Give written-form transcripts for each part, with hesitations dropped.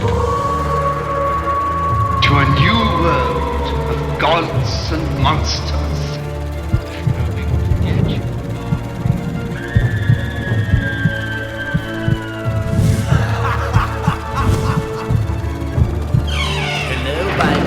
To a new world of gods and monsters. Hello, my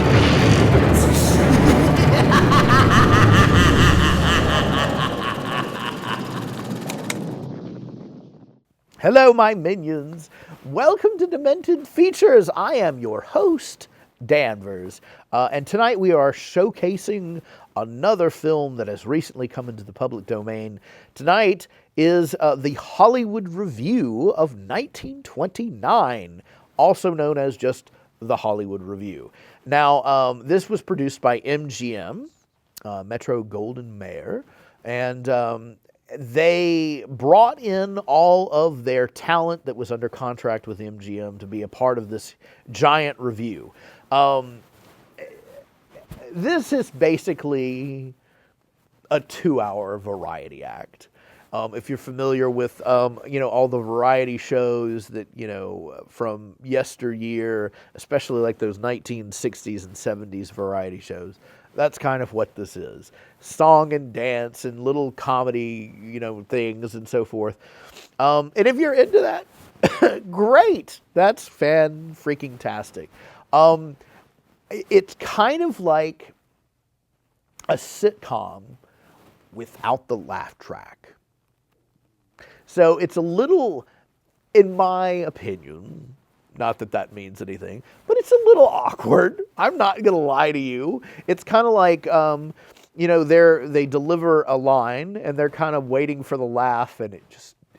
Hello, my minions. Welcome to Demented Features. I am your host, Danvers. And tonight we are showcasing another film that has recently come into the public domain. Tonight is the Hollywood Revue of 1929, also known as just the Hollywood Revue. Now, this was produced by MGM, Metro Goldwyn Mayer, and they brought in all of their talent that was under contract with MGM to be a part of this giant review. This is basically a 2-hour variety act. If you're familiar with, all the variety shows that, from yesteryear, especially like those 1960s and 70s variety shows, that's kind of what this is. Song and dance and little comedy, things and so forth. And if you're into that, great. That's fan-freaking-tastic. It's kind of like a sitcom without the laugh track. So it's a little, in my opinion, not that that means anything, but it's a little awkward. I'm not going to lie to you. It's kind of like, they deliver a line and they're kind of waiting for the laugh and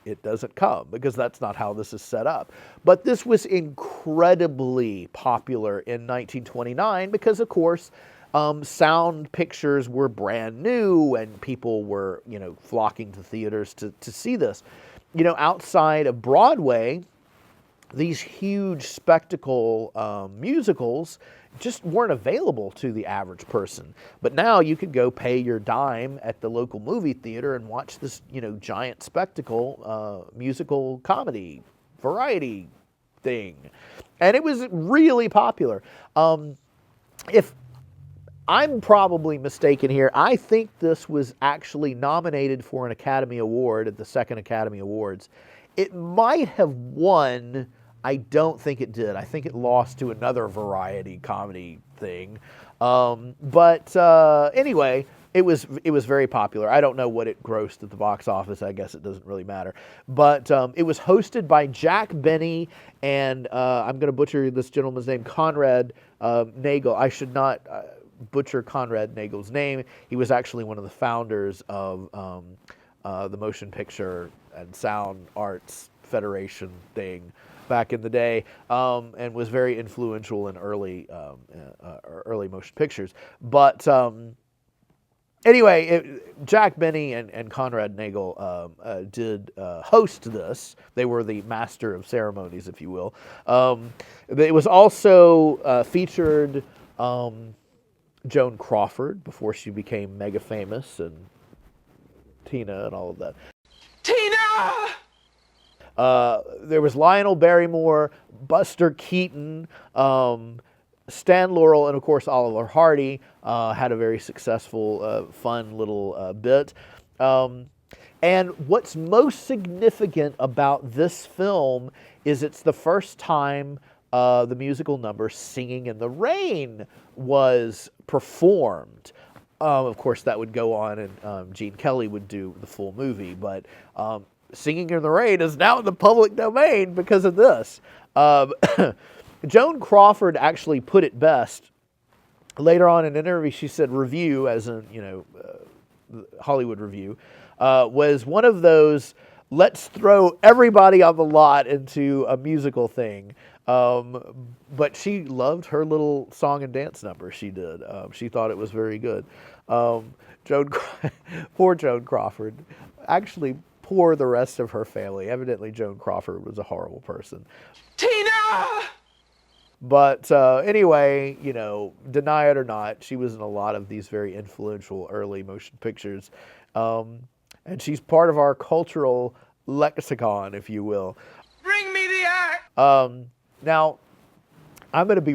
it doesn't come because that's not how this is set up. But this was incredibly popular in 1929 because, of course, sound pictures were brand new and people were, flocking to theaters to see this. Outside of Broadway, these huge spectacle musicals just weren't available to the average person. But now you could go pay your dime at the local movie theater and watch this, giant spectacle musical comedy variety thing. And it was really popular. If I'm probably mistaken here, I think this was actually nominated for an Academy Award at the second Academy Awards. It might have won. I don't think it did. I think it lost to another variety comedy thing. But anyway, it was very popular. I don't know what it grossed at the box office. I guess it doesn't really matter. But it was hosted by Jack Benny and I'm going to butcher this gentleman's name, Conrad Nagel. I should not butcher Conrad Nagel's name. He was actually one of the founders of the Motion Picture and Sound Arts Federation thing back in the day, and was very influential in early motion pictures. But anyway, Jack Benny and Conrad Nagel did host this. They were the master of ceremonies, if you will. It was also featured Joan Crawford before she became mega famous, and Tina and all of that. Tina! There was Lionel Barrymore, Buster Keaton, Stan Laurel, and of course Oliver Hardy had a very successful, fun little bit. And what's most significant about this film is it's the first time the musical number Singing in the Rain was performed. Of course, that would go on and Gene Kelly would do the full movie, but Singing in the Rain is now in the public domain because of this. Joan Crawford actually put it best. Later on in an interview, she said review, as in, Hollywood Review, was one of those, let's throw everybody on the lot into a musical thing. But she loved her little song and dance number she did. She thought it was very good. Poor Joan Crawford. Actually, poor the rest of her family. Evidently, Joan Crawford was a horrible person. Tina! But anyway, deny it or not, she was in a lot of these very influential early motion pictures. And she's part of our cultural lexicon, if you will. Bring me the axe! Now, I'm going to be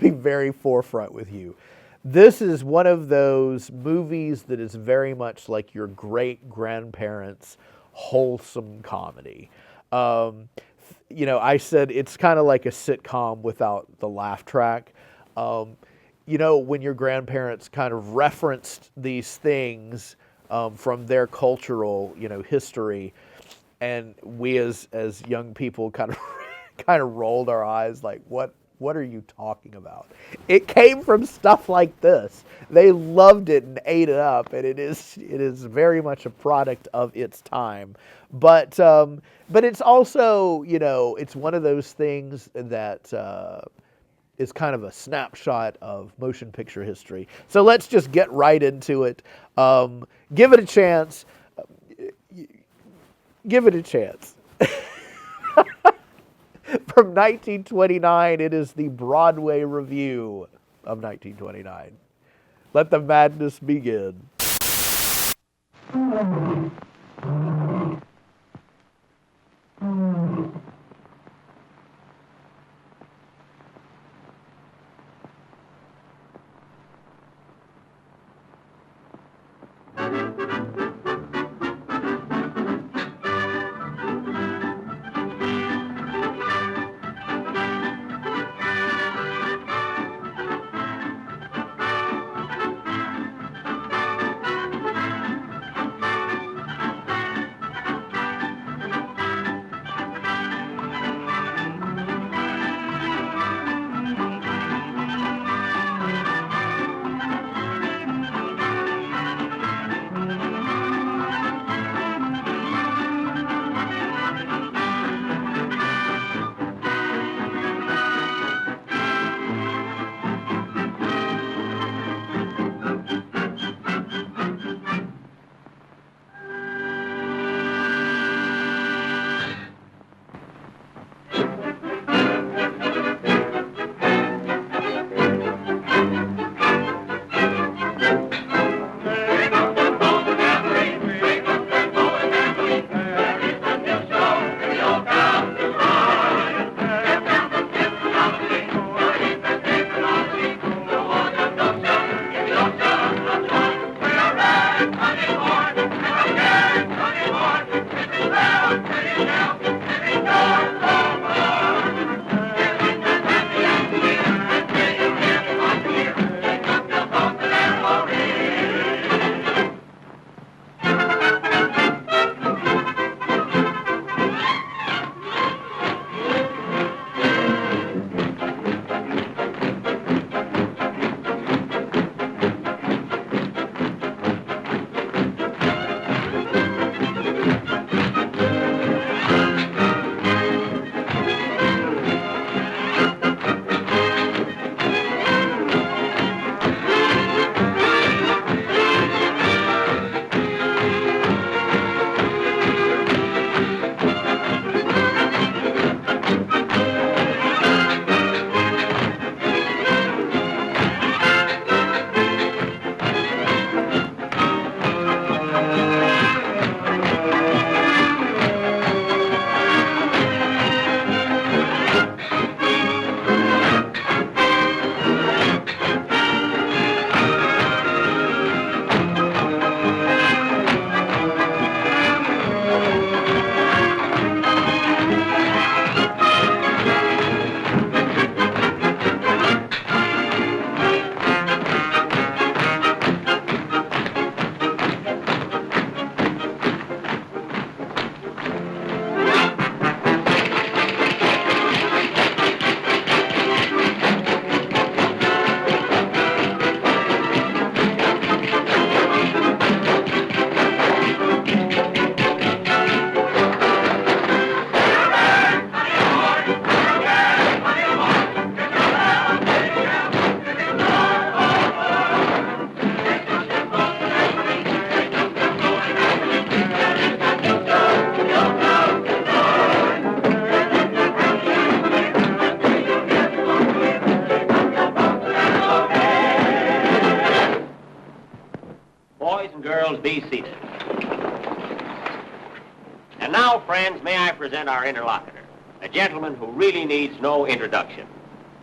very forefront with you. This is one of those movies that is very much like your great grandparents' wholesome comedy. I said it's kind of like a sitcom without the laugh track. When your grandparents kind of referenced these things from their cultural, history, and we as young people kind of kind of rolled our eyes like, what are you talking about? It came from stuff like this. They loved it and ate it up, and it is very much a product of its time. But it's also, it's one of those things that is kind of a snapshot of motion picture history. So let's just get right into it. Give it a chance. Give it a chance. From 1929, it is the Broadway revue of 1929. Let the madness begin. Be seated. And now, friends, may I present our interlocutor. A gentleman who really needs no introduction.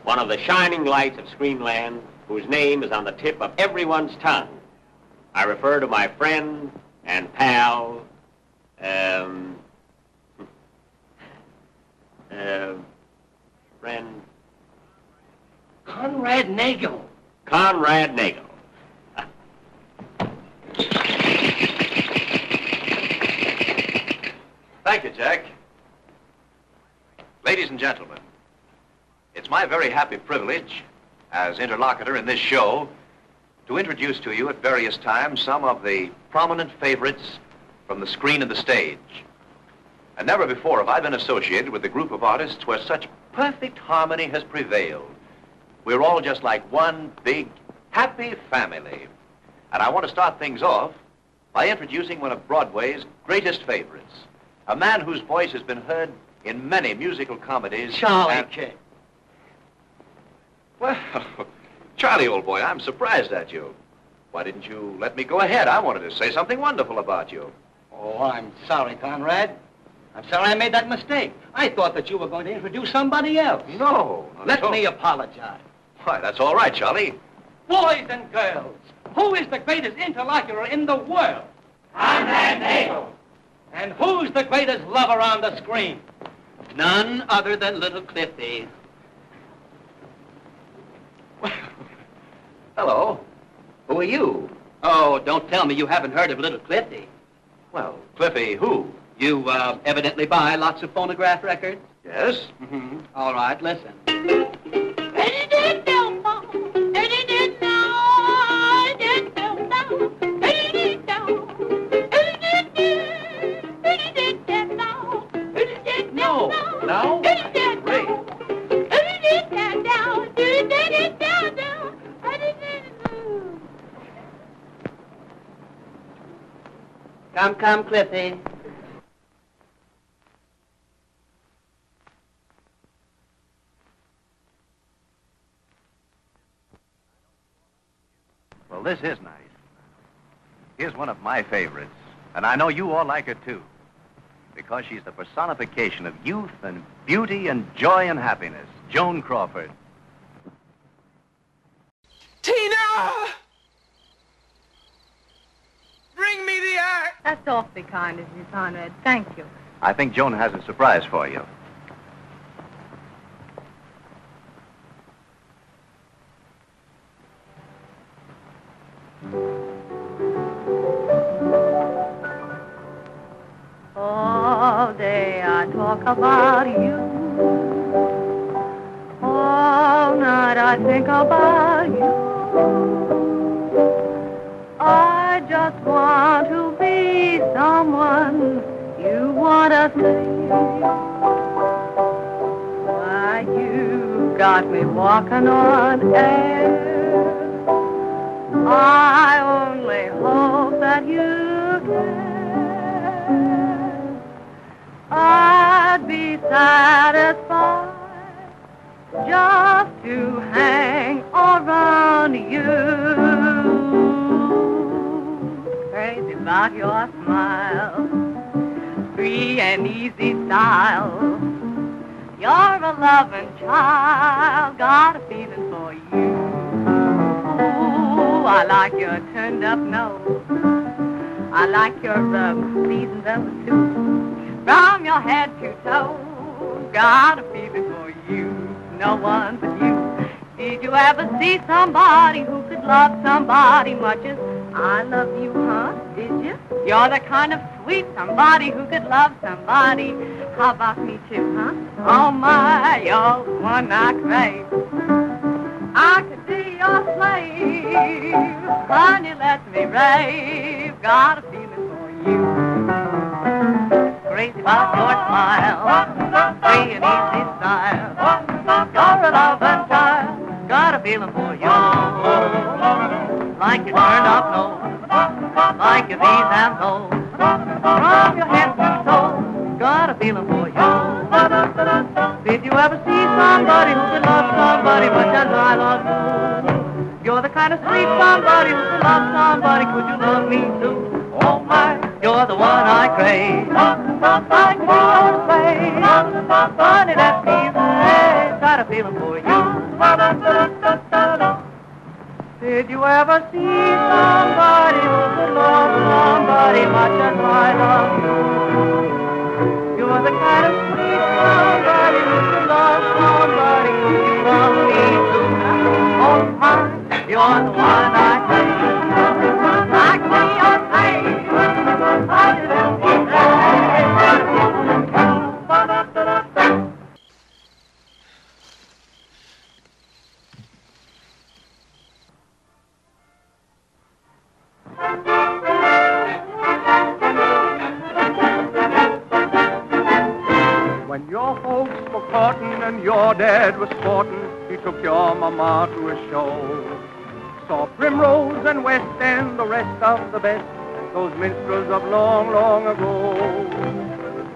One of the shining lights of Screenland, whose name is on the tip of everyone's tongue. I refer to my friend and pal, friend... Conrad Nagel. Conrad Nagel. Thank you, Jack. Ladies and gentlemen, it's my very happy privilege, as interlocutor in this show, to introduce to you at various times some of the prominent favorites from the screen and the stage. And never before have I been associated with a group of artists where such perfect harmony has prevailed. We're all just like one big, happy family. And I want to start things off by introducing one of Broadway's greatest favorites, a man whose voice has been heard in many musical comedies. Charlie King. Well, Charlie, old boy, I'm surprised at you. Why didn't you let me go ahead? I wanted to say something wonderful about you. Oh, I'm sorry, Conrad. I'm sorry I made that mistake. I thought that you were going to introduce somebody else. No, not at Let all. me apologize. Why, that's all right, Charlie. Boys and girls, who is the greatest interlocutor in the world? Conrad Nagel. And who's the greatest lover on the screen? None other than little Cliffy. Hello. Who are you? Oh, don't tell me you haven't heard of little Cliffy. Well, Cliffy, who? You evidently buy lots of phonograph records? Yes? Mm-hmm. All right, listen. No. No? Great. Come, Cliffy. Well, this is nice. Here's one of my favorites, and I know you all like her, too, because she's the personification of youth and beauty and joy and happiness. Joan Crawford. Tina! Bring me the axe! That's awfully kind of you, Conrad. Thank you. I think Joan has a surprise for you. All day I talk about you. All night I think about you. I just want to be someone you want to see. Why, you got me walking on air. I only hope that you care. I'd be satisfied just to hang around you. Crazy about your smile, free and easy style. You're a loving child, got a feeling for you. Ooh, I like your turned up nose. I like your seasoned velvet suit. From your head to toe, got a feeling for you. No one but you. Did you ever see somebody who could love somebody much as I love you, huh? Did you? You're the kind of sweet somebody who could love somebody. How about me too, huh? Oh my, you're the one I crave. I could be your slave. Honey, let me rave. Got a feeling for you. Crazy about your smile, free and easy style. You're a loving child, got a feeling for you. Like your turned up nose, like your V's and O's. From your head to toe, got a feeling for you. Did you ever see somebody who could love somebody much as I love you? You're the kind of sweet somebody who could love somebody. Could you love me too? Oh my, you're the one I crave. I could be your slave. funny that feeling, got a feeling for you. Did you ever see somebody who could love somebody much as I love you? You are the kind of sweet somebody who could love somebody who you love me too. Oh my, you're the one I take. I see your face. I just When your folks were courting and your dad was sporting, he took your mama to a show. Saw Primrose and West End, the rest of the best, those minstrels of long, long ago.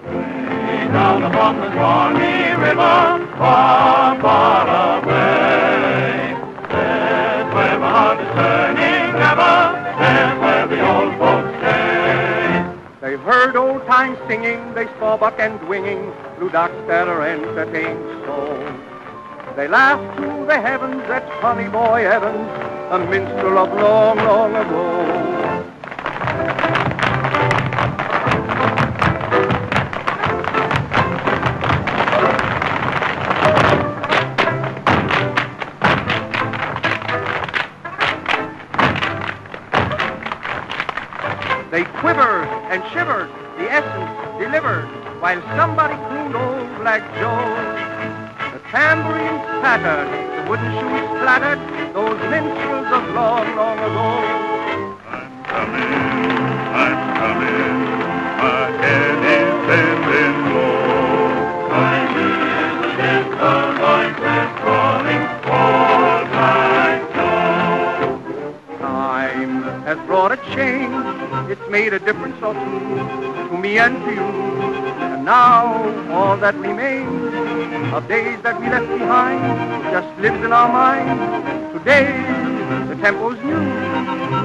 Way down upon the Romani River, far, far away, there's where my heart is turning ever, there's where the old folks stay. They heard old time singing, they saw buck and winging, blue ducks that are entertained so. They laughed to the heavens at funny boy Evans, a minstrel of long, long ago. They quivered and shivered, the essence delivered, while somebody crooned old Black Joe. The tambourines pattered, the wooden shoes splattered, those minstrels of long, long ago. I'm coming, my head is bending low. I hear the distant voices calling all night long. Time has brought a change, it's made a difference or two to me and to you. And now all that remains of days that we left behind just lives in our minds. Today the tempo's new,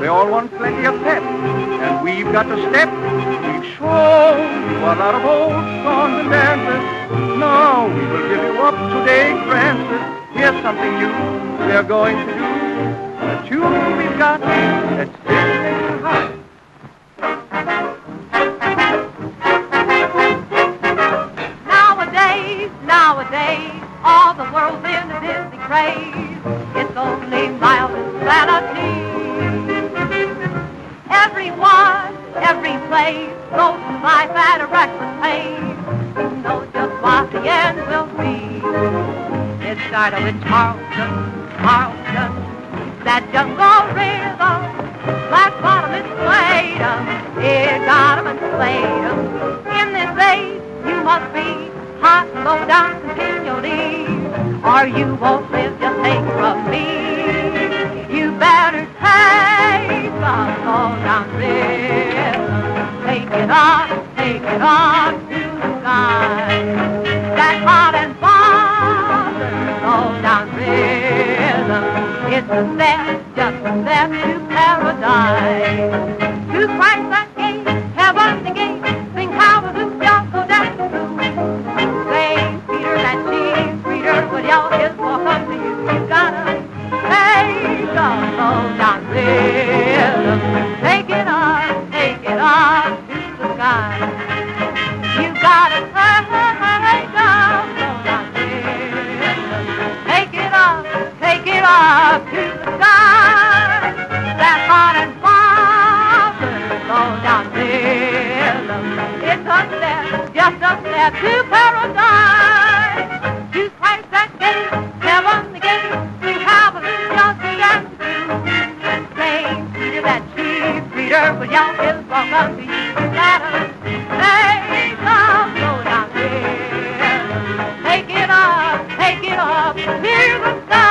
they all want plenty of pep, and we've got to step. We've shown you a lot of old songs and dances. Now we will give you up today, Francis. Here's something new we're going to do. A tune we've got that's still in your heart. Nowadays, all the world's in a Disney craze. It's only mild insanity. Everyone, every place, goes through life at a reckless pace. Who knows just what the end will be? It started with Charleston, that jungle rhythm. Black bottom and played 'em, it got 'em and played 'em. In this age, you must be hot, low down continually, or you won't live, just take from me. You better take some low down rhythm, take it up to the sky. That hot and bothered low down rhythm, it's a step, just a step to paradise. To Christ that gate, heaven the gate, sing hallelujah, go down the blue. That cheese reader would yell his walk up to you. You gotta take a low down rhythm, take it up to the sky. You gotta take a low down rhythm, take it up to the sky. That hot and bothered low down rhythm, it's a step, just a step to paradise. To Christ that gate, heaven the gate, we have a just to dance to. Same Peter, that cheese reader, but y'all his walk up to you. You gotta take a slow down rhythm, take it up to the sky.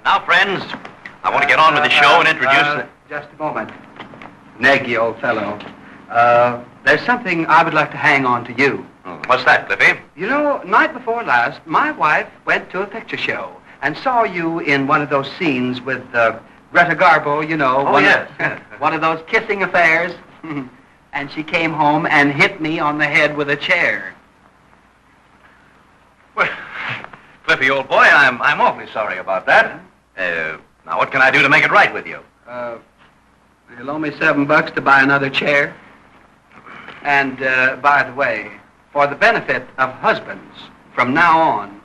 Now, friends, I want to get on with the show and introduce... Just a moment. Neg, you old fellow. There's something I would like to hang on to you. What's that, Cliffy? You know, night before last, my wife went to a picture show and saw you in one of those scenes with Greta Garbo, you know. One of those kissing affairs. And she came home and hit me on the head with a chair. Well, Cliffy, old boy, I'm awfully sorry about that. Now, what can I do to make it right with you? You'll owe me $7 to buy another chair. And, by the way, for the benefit of husbands, from now on,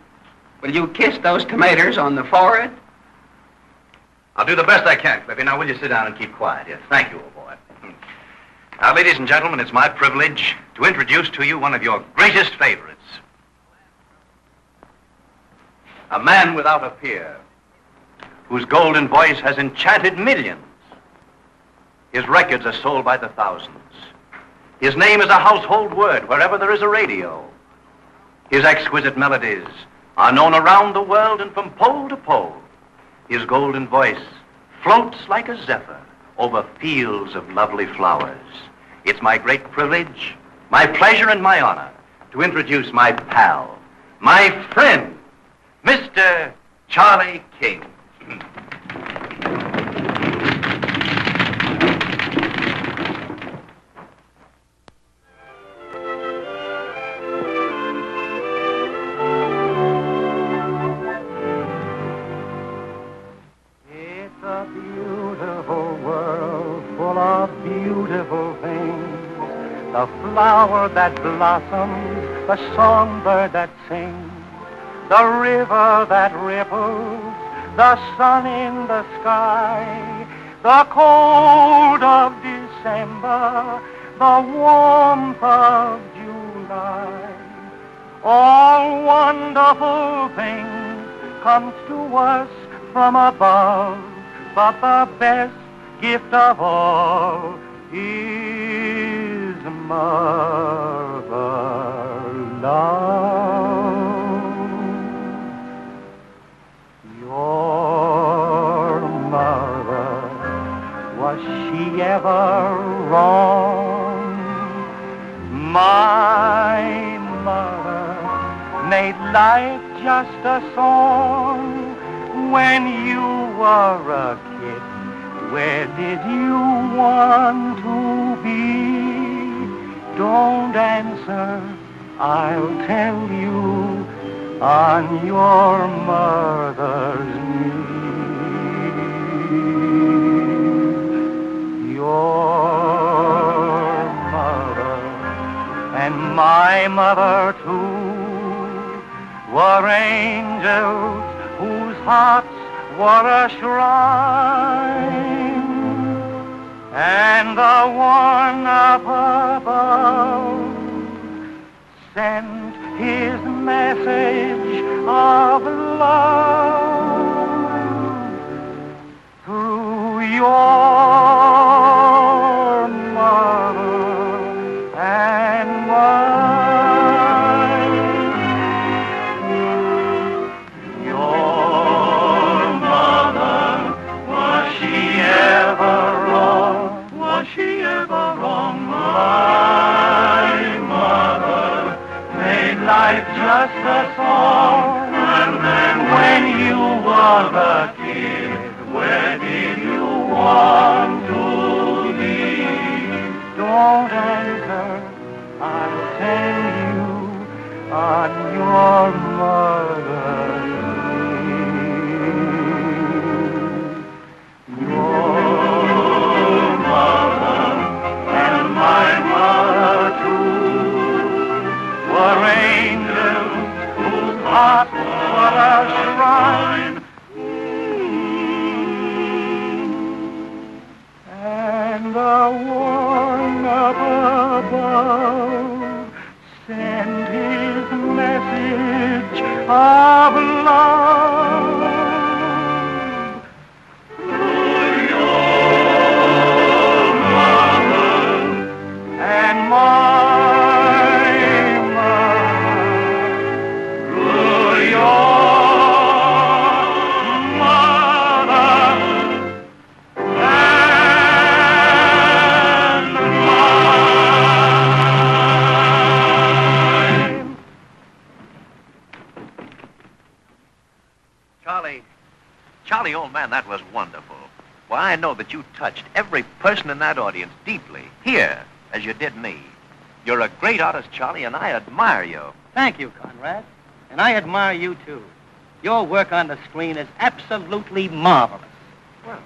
will you kiss those tomatoes on the forehead? I'll do the best I can, Cliffy. Now, will you sit down and keep quiet? Yes, thank you, old boy. Now, ladies and gentlemen, it's my privilege to introduce to you one of your greatest favorites. A man without a peer, whose golden voice has enchanted millions. His records are sold by the thousands. His name is a household word wherever there is a radio. His exquisite melodies are known around the world and from pole to pole. His golden voice floats like a zephyr over fields of lovely flowers. It's my great privilege, my pleasure, and my honor to introduce my pal, my friend, Mr. Charlie King. It's a beautiful world full of beautiful things. The flower that blossoms, the songbird that sings, the river that ripples, the sun in the sky, the cold of December, the warmth of July. All wonderful things comes to us from above, but the best gift of all is mother love. Your mother, was she ever wrong? My mother made life just a song. When you were a kid, where did you want to be? Don't answer, I'll tell you, on your mother's knee. Your mother and my mother too were angels whose hearts were a shrine, and the one up above sent his message of love through your mother and mine. Your mother, was she ever wrong? Was she ever wrong? My mother made life just a song. And when you were a kid, where did you want to be? Don't answer, I'll tell you on your mother's knee. Your mother and my mother too were angels whose hearts were a shrine, and the one up above sent his message of love through your mother and my mother, through your mother. Charlie, old man, that was wonderful. Why, I know that you touched every person in that audience deeply, here, as you did me. You're a great artist, Charlie, and I admire you. Thank you, Conrad. And I admire you, too. Your work on the screen is absolutely marvelous. Well,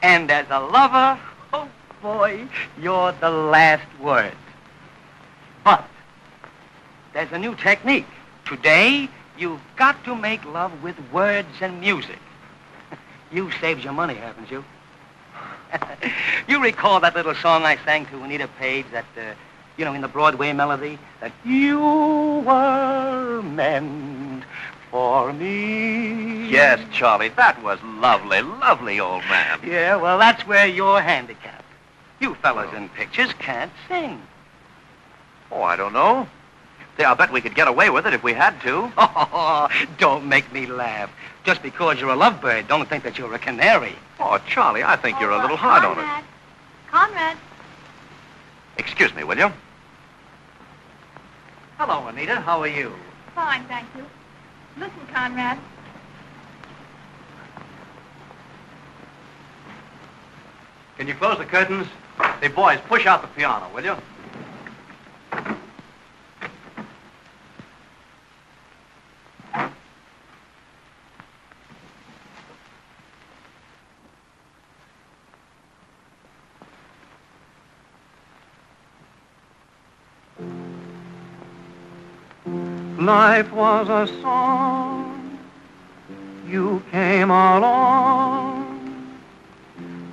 And as a lover, oh, boy, you're the last word. But there's a new technique. Today, you've got to make love with words and music. You saved your money, haven't you? You recall that little song I sang to Anita Page, that, in the Broadway melody? That you were meant for me. yes, Charlie, that was lovely, lovely, old man. Yeah, well, that's where you're handicapped. You fellas in pictures can't sing. Oh, I don't know. Say, I'll bet we could get away with it if we had to. Oh, don't make me laugh. Just because you're a lovebird, don't think that you're a canary. Oh, Charlie, I think you're a little hard on it. Conrad. Excuse me, will you? Hello, Anita. How are you? Fine, thank you. Listen, Conrad. Can you close the curtains? Hey, boys, push out the piano, will you? Life was a song, you came along,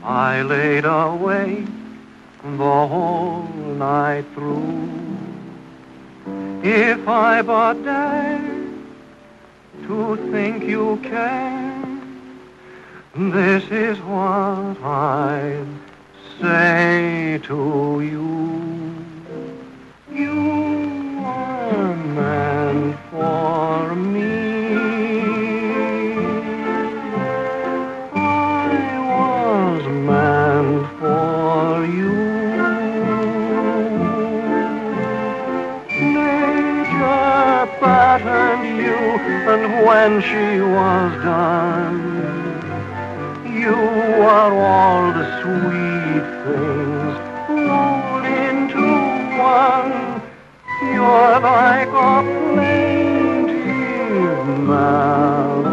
I laid awake the whole night through. If I but dared to think you can, this is what I'd say to you. You are meant for me. I was meant for you. Nature patterned you, and when she was done, you are all the sweet things rolled into one. You're like a plaintive melody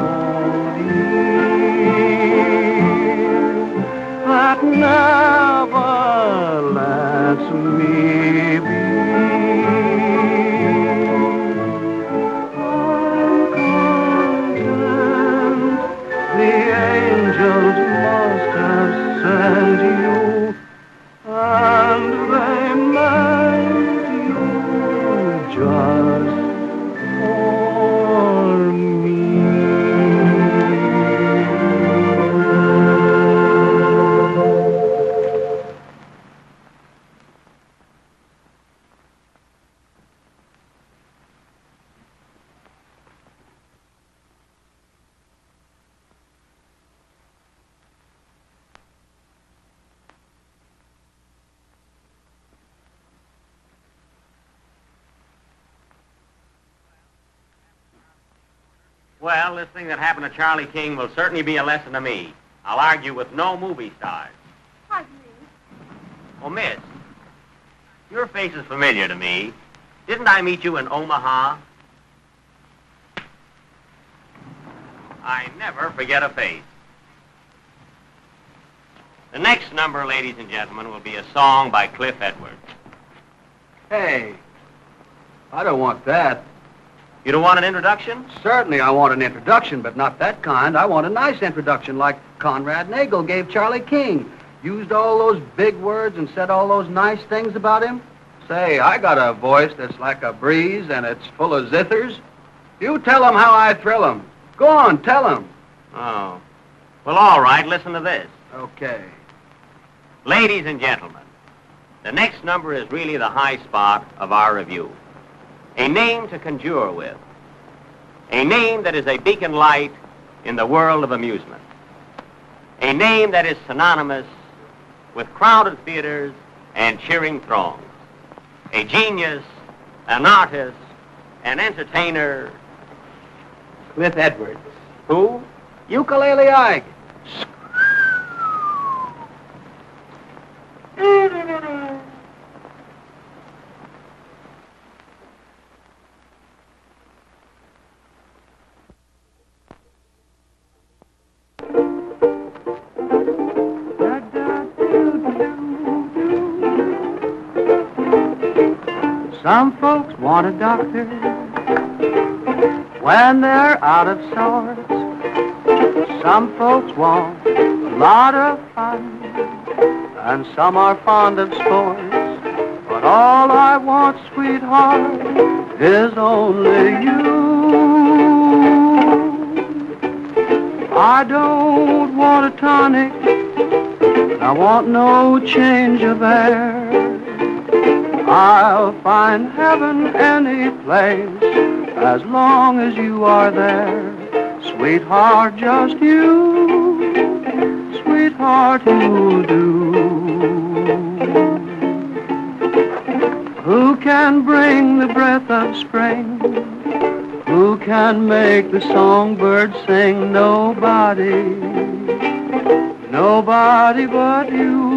that never lets me be. I'm content the angels must have sent you, and they meant you just for me. Well, this thing that happened to Charlie King will certainly be a lesson to me. I'll argue with no movie stars. Pardon me. Oh, miss, your face is familiar to me. Didn't I meet you in Omaha? I never forget a face. The next number, ladies and gentlemen, will be a song by Cliff Edwards. Hey, I don't want that. You don't want an introduction? Certainly I want an introduction, but not that kind. I want a nice introduction like Conrad Nagel gave Charlie King. Used all those big words and said all those nice things about him. Say, I got a voice that's like a breeze and it's full of zithers. You tell them how I thrill them. Go on, tell them. Oh. Well, all right, listen to this. Okay. Ladies and gentlemen, the next number is really the high spot of our review. A name to conjure with. A name that is a beacon light in the world of amusement. A name that is synonymous with crowded theaters and cheering throngs. A genius, an artist, an entertainer. Cliff Edwards. Who? Ukulele Ike. Some folks want a doctor when they're out of sorts. Some folks want a lot of fun, and some are fond of sports. But all I want, sweetheart, is only you. I don't want a tonic, I want no change of air. I'll find heaven any place as long as you are there. Sweetheart, just you, sweetheart, you do. Who can bring the breath of spring? Who can make the songbird sing? Nobody, nobody but you.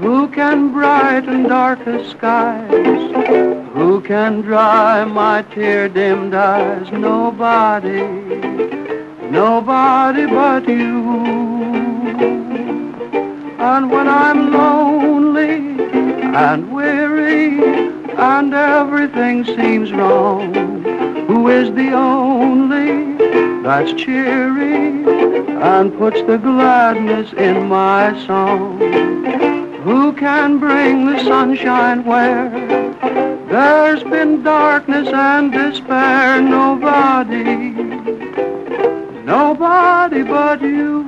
Who can brighten darkest skies? Who can dry my tear-dimmed eyes? Nobody, nobody but you. And when I'm lonely and weary and everything seems wrong, who is the only that's cheery and puts the gladness in my song? Who can bring the sunshine where there's been darkness and despair? Nobody, nobody but you.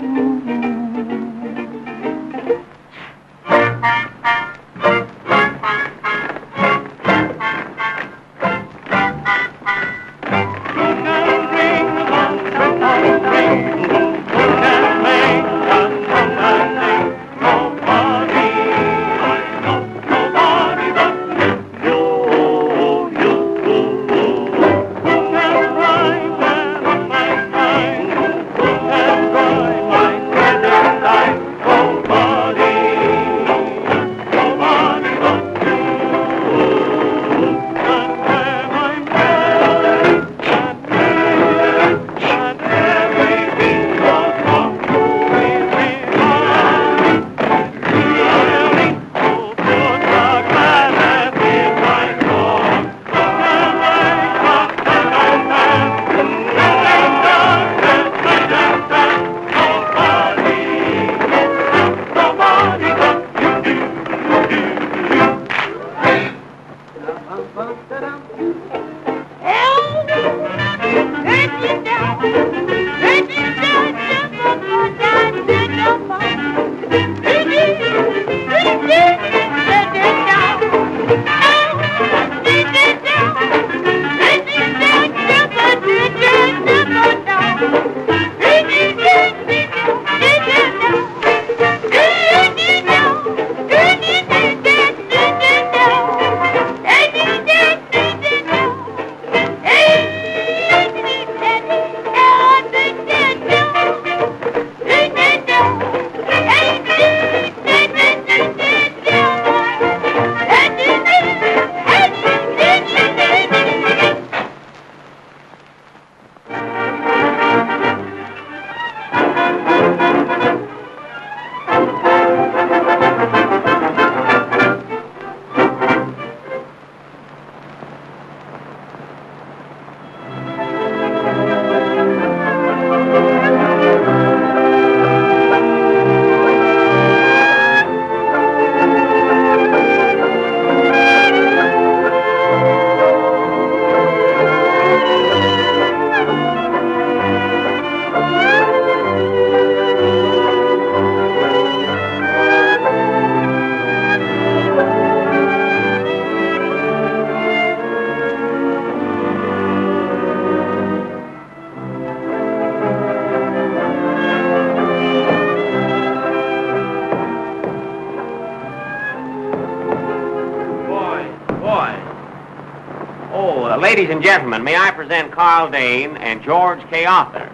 Ladies and gentlemen, may I present Carl Dane and George K. Arthur,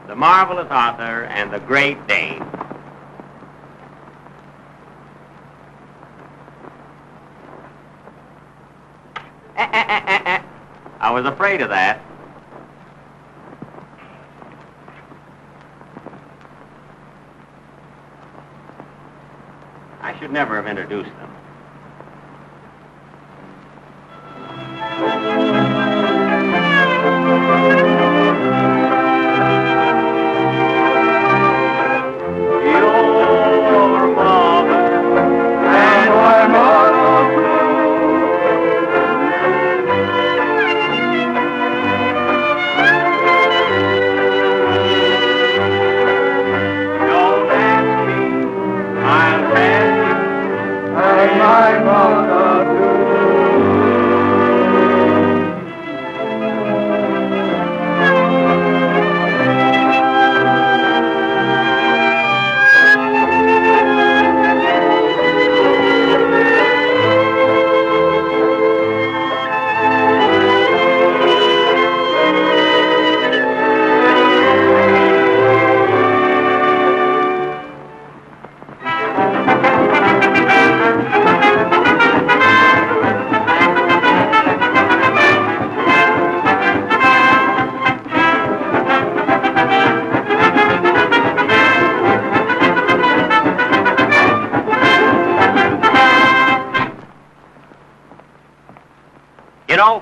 the marvelous Arthur and the great Dane. I was afraid of that. I should never have introduced them.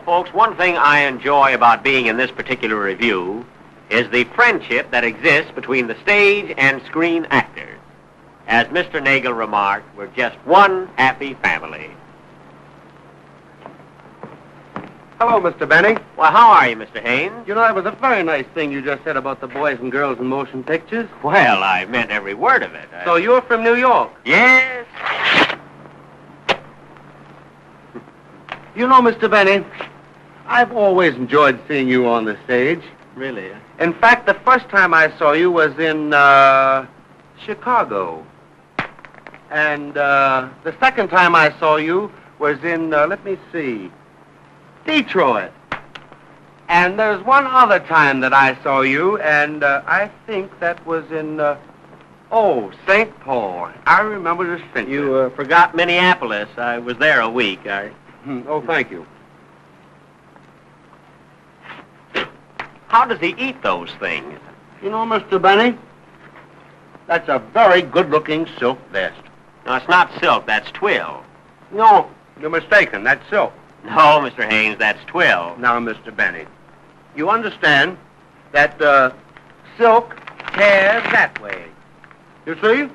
Folks, one thing I enjoy about being in this particular review is the friendship that exists between the stage and screen actors. As Mr. Nagel remarked, we're just one happy family. Hello, Mr. Benny. Well, how are you, Mr. Haynes? You know, that was a very nice thing you just said about the boys and girls in motion pictures. Well, I meant every word of it. So you're from New York? Yes. You know, Mr. Benny, I've always enjoyed seeing you on the stage. Really? In fact, the first time I saw you was in Chicago. And the second time I saw you was in, let me see, Detroit. And there's one other time that I saw you, and I think that was in, St. Paul. I remember distinctly. You forgot Minneapolis. I was there a week. Oh, thank you. How does he eat those things? You know, Mr. Benny, that's a very good-looking silk vest. No, it's not silk. That's twill. No, you're mistaken. That's silk. No, Mr. Haynes, that's twill. Now, Mr. Benny, you understand that silk tears that way. You see?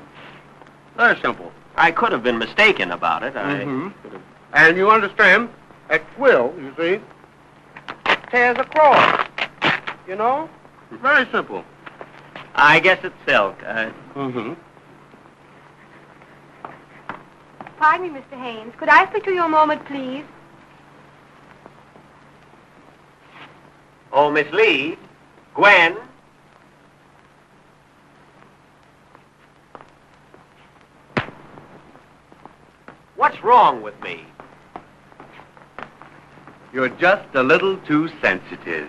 Very simple. I could have been mistaken about it. And you understand that twill, you see, tears across. You know? Very simple. I guess it's silk. Pardon me, Mr. Haynes. Could I speak to you a moment, please? Oh, Miss Lee, Gwen. What's wrong with me? You're just a little too sensitive.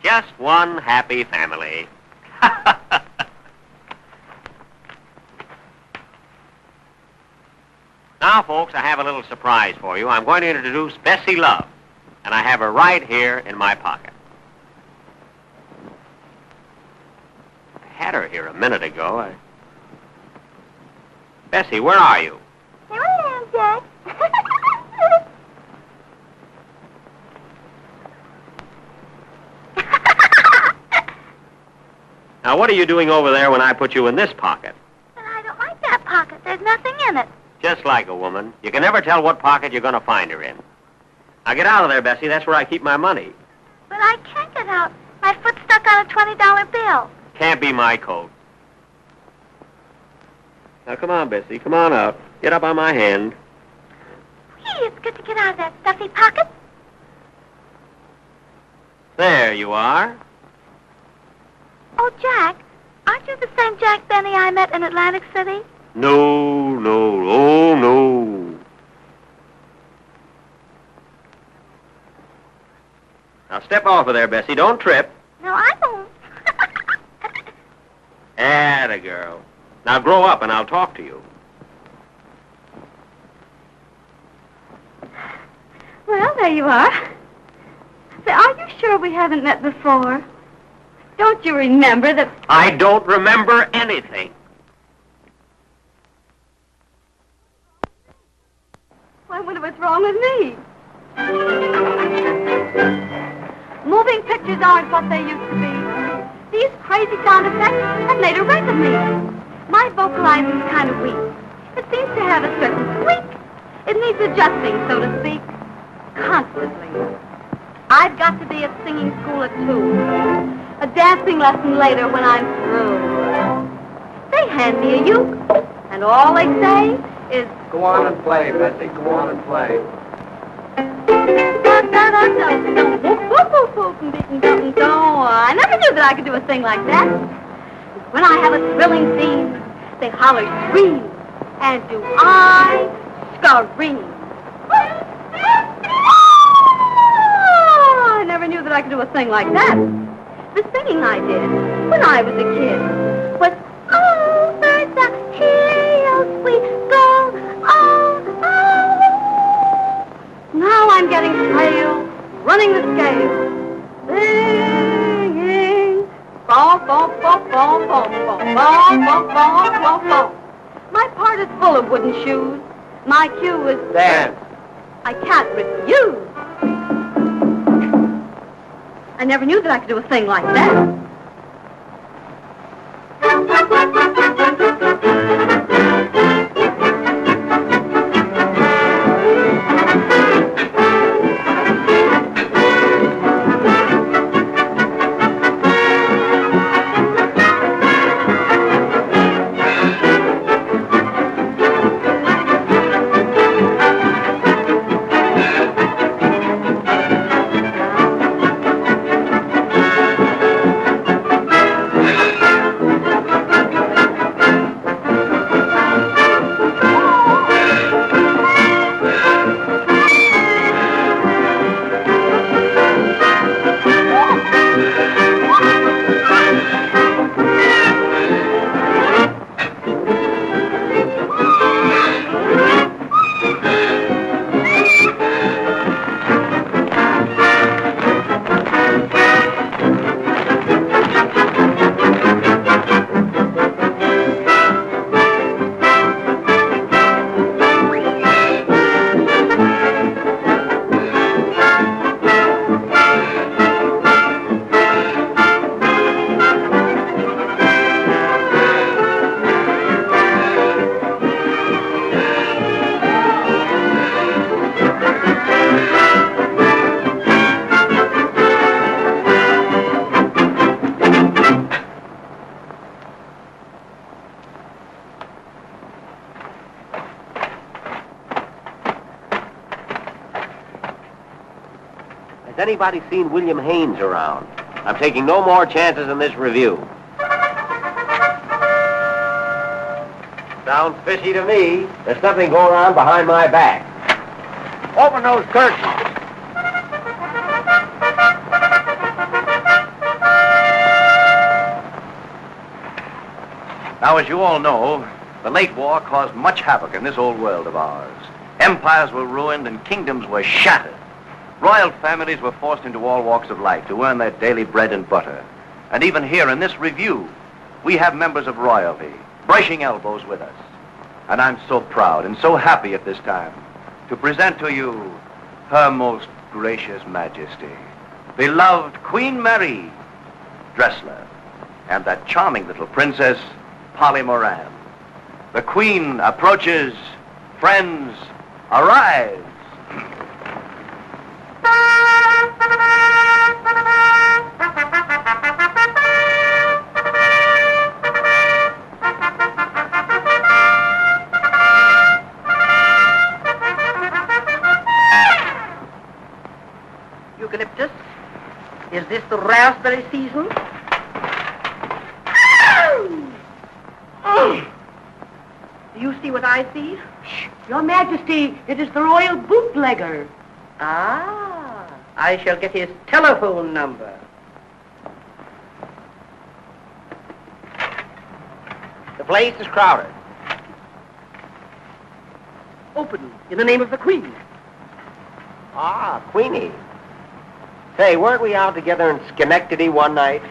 Just one happy family. Now, folks, I have a little surprise for you. I'm going to introduce Bessie Love, and I have her right here in my pocket. I had her here a minute ago. Bessie, where are you? Here I am, Jack. Now, what are you doing over there when I put you in this pocket? But I don't like that pocket. There's nothing in it. Just like a woman. You can never tell what pocket you're going to find her in. Now, get out of there, Bessie. That's where I keep my money. But I can't get out. My foot's stuck on a $20 bill. Can't be my coat. Now, come on, Bessie. Come on out. Get up on my hand. Gee, it's good to get out of that stuffy pocket. There you are. Oh, Jack, aren't you the same Jack Benny I met in Atlantic City? No, no, oh, no. Now step off of there, Bessie. Don't trip. No, I won't. Atta girl. Now grow up and I'll talk to you. Well, there you are. Say, are you sure we haven't met before? Don't you remember that... I don't remember anything. Well, I wonder what's wrong with me. Moving pictures aren't what they used to be. These crazy sound effects have made a wreck of me. My vocalizing's kind of weak. It seems to have a certain squeak. It needs adjusting, so to speak, constantly. I've got to be at singing school at 2. A dancing lesson later when I'm through. They hand me a uke, and all they say is... Go on and play, Bessie. Go on and play. I never knew that I could do a thing like that. When I have a thrilling scene, they holler, scream, and do I scream. I never knew that I could do a thing like that. The singing I did when I was a kid was over the hills we go, oh, oh. Now I'm getting frail, running the scale, singing, bom, bom, bom, bom, bom, bom, bom, bom, bom, bom, bom. My part is full of wooden shoes. My cue is Dance. I can't refuse. I never knew that I could do a thing like that. Has anybody seen William Haynes around? I'm taking no more chances in this review. Sounds fishy to me. There's something going on behind my back. Open those curtains. Now, as you all know, the late war caused much havoc in this old world of ours. Empires were ruined and kingdoms were shattered. Royal families were forced into all walks of life to earn their daily bread and butter. And even here in this review, we have members of royalty brushing elbows with us. And I'm so proud and so happy at this time to present to you Her Most Gracious Majesty, beloved Queen Marie Dressler, and that charming little princess, Polly Moran. The Queen approaches. Friends, arise. Eucalyptus, is this the raspberry season? Do you see what I see? Your Majesty, it is the royal bootlegger. Ah, I shall get his telephone number. The place is crowded. Open in the name of the Queen. Ah, Queenie. Say, weren't we out together in Schenectady one night?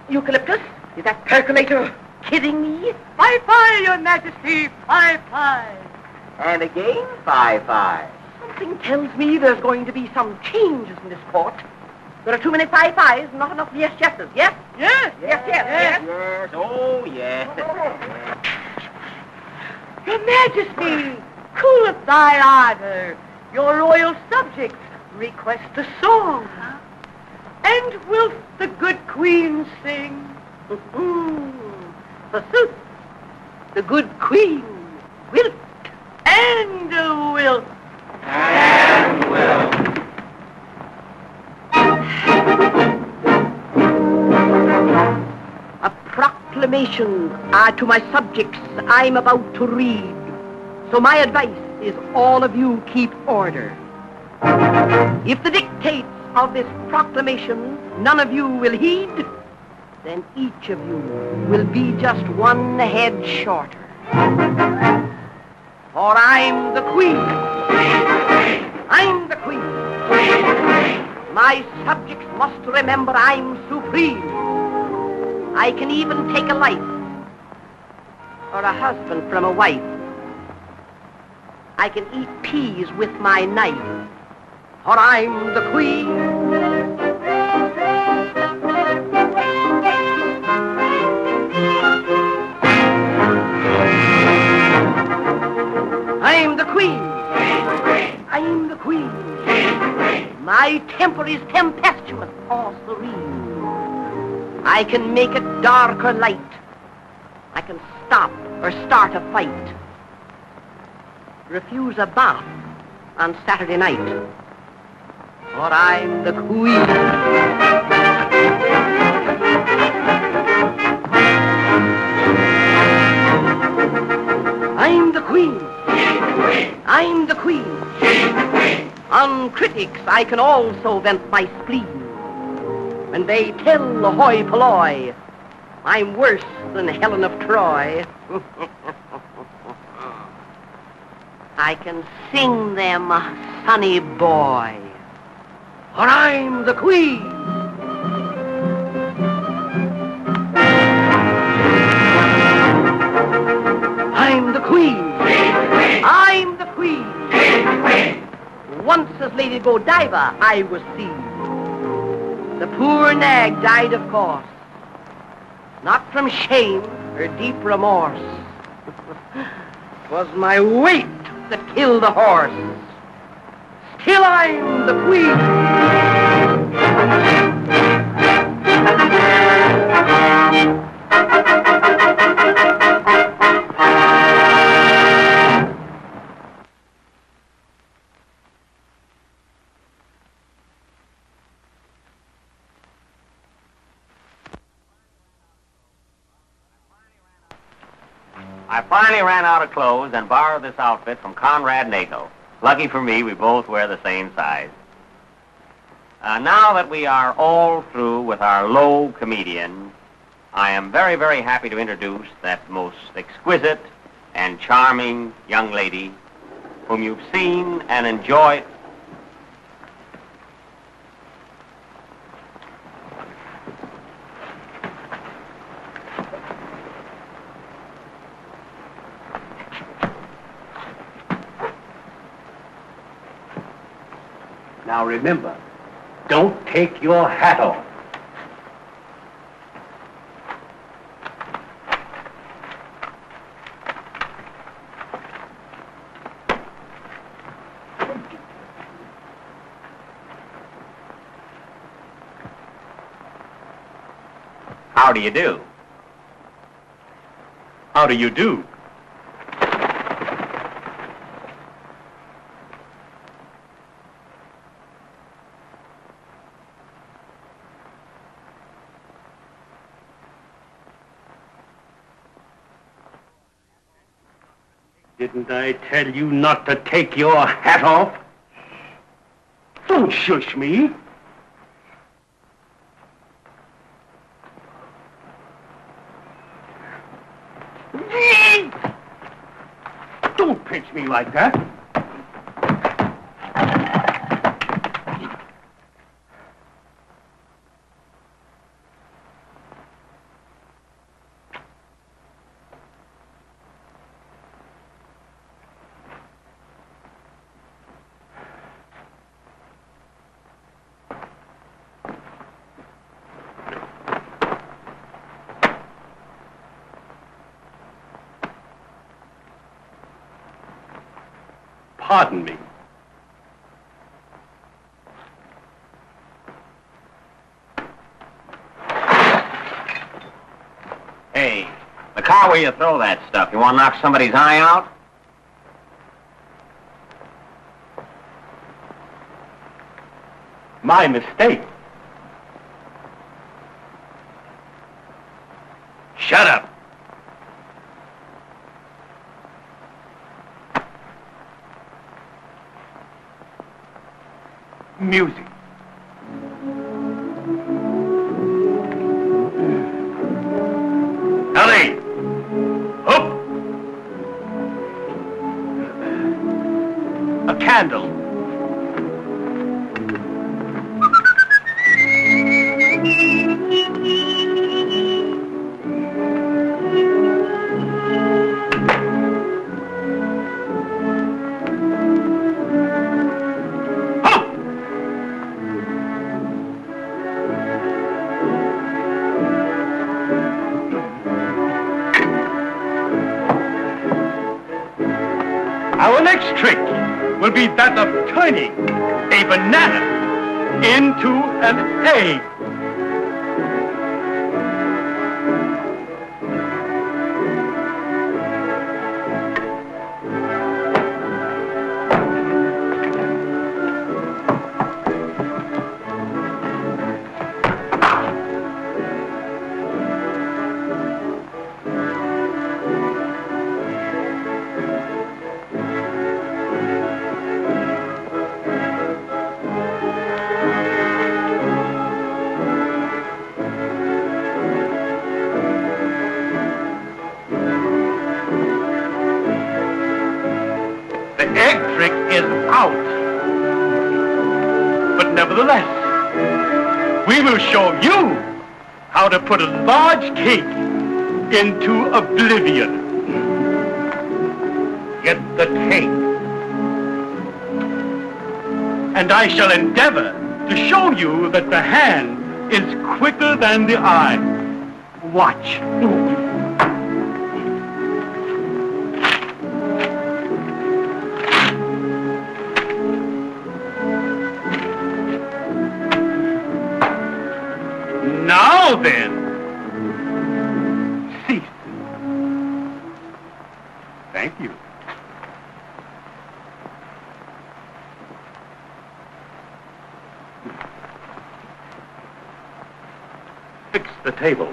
Eucalyptus, is that percolator kidding me? Fie, Your Majesty, fie. And again, 5-5. Something tells me there's going to be some changes in this court. There are too many fives, not enough yeses. Yes? Yes. Yes, oh, yes. Your Majesty, cooleth thy ardor. Your royal subjects request a song. And wilt the good Queen sing? Forsooth, the good Queen wilt and will. And will. A proclamation to my subjects I'm about to read. So my advice is all of you keep order. If the dictates of this proclamation none of you will heed, then each of you will be just one head shorter. For I'm the Queen. I'm the Queen. My subjects must remember I'm supreme. I can even take a life or a husband from a wife. I can eat peas with my knife, for I'm the Queen. I'm the Queen. I'm the Queen. My temper is tempestuous or serene. I can make it dark or light. I can stop or start a fight. Refuse a bath on Saturday night. For I'm the Queen. I'm the Queen. I'm the Queen. On critics I can also vent my spleen. When they tell the hoi polloi, I'm worse than Helen of Troy. I can sing them Sonny Boy, for I'm the Queen. I'm the Queen. I'm the Queen. Once as Lady Godiva I was seen. The poor nag died of course, not from shame or deep remorse. 'Twas my weight that killed the horse. Still I'm the Queen. I finally ran out of clothes and borrowed this outfit from Conrad Nagel. Lucky for me, we both wear the same size. Now that we are all through with our low comedian, I am very, very happy to introduce that most exquisite and charming young lady whom you've seen and enjoyed. Now remember, don't take your hat off. How do you do? How do you do? Didn't I tell you not to take your hat off? Don't shush me. Don't pinch me like that. Pardon me. Hey, the car where you throw that stuff, you want to knock somebody's eye out? My mistake. Shut up. Music. Ellie! Up! A candle. Our next trick will be that of turning a banana into an egg. But nevertheless, we will show you how to put a large cake into oblivion. Get the cake. And I shall endeavor to show you that the hand is quicker than the eye. Watch. Now then, cease. Thank you. Fix the table.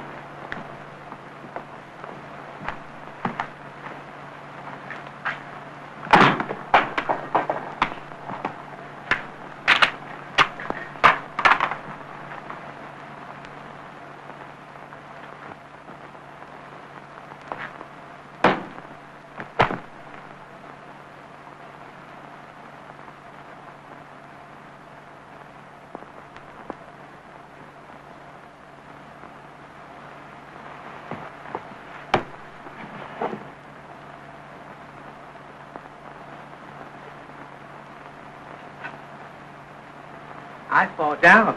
I fall down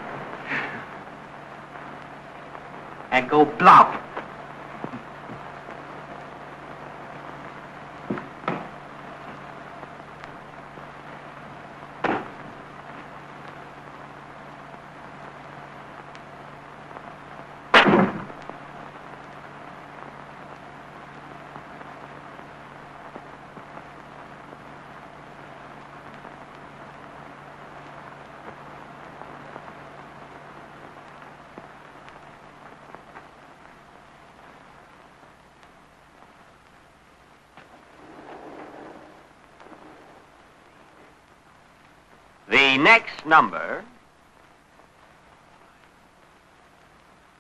and go blop. The next number,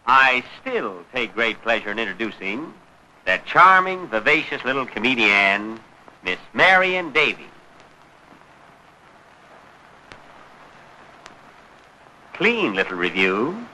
I still take great pleasure in introducing that charming, vivacious little comedienne, Miss Marion Davies. Clean little review.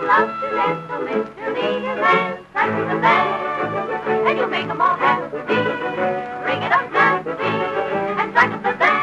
love to little little man, touch the bell, and you make 'em all happy. Ring it up happy, and strike up the bell.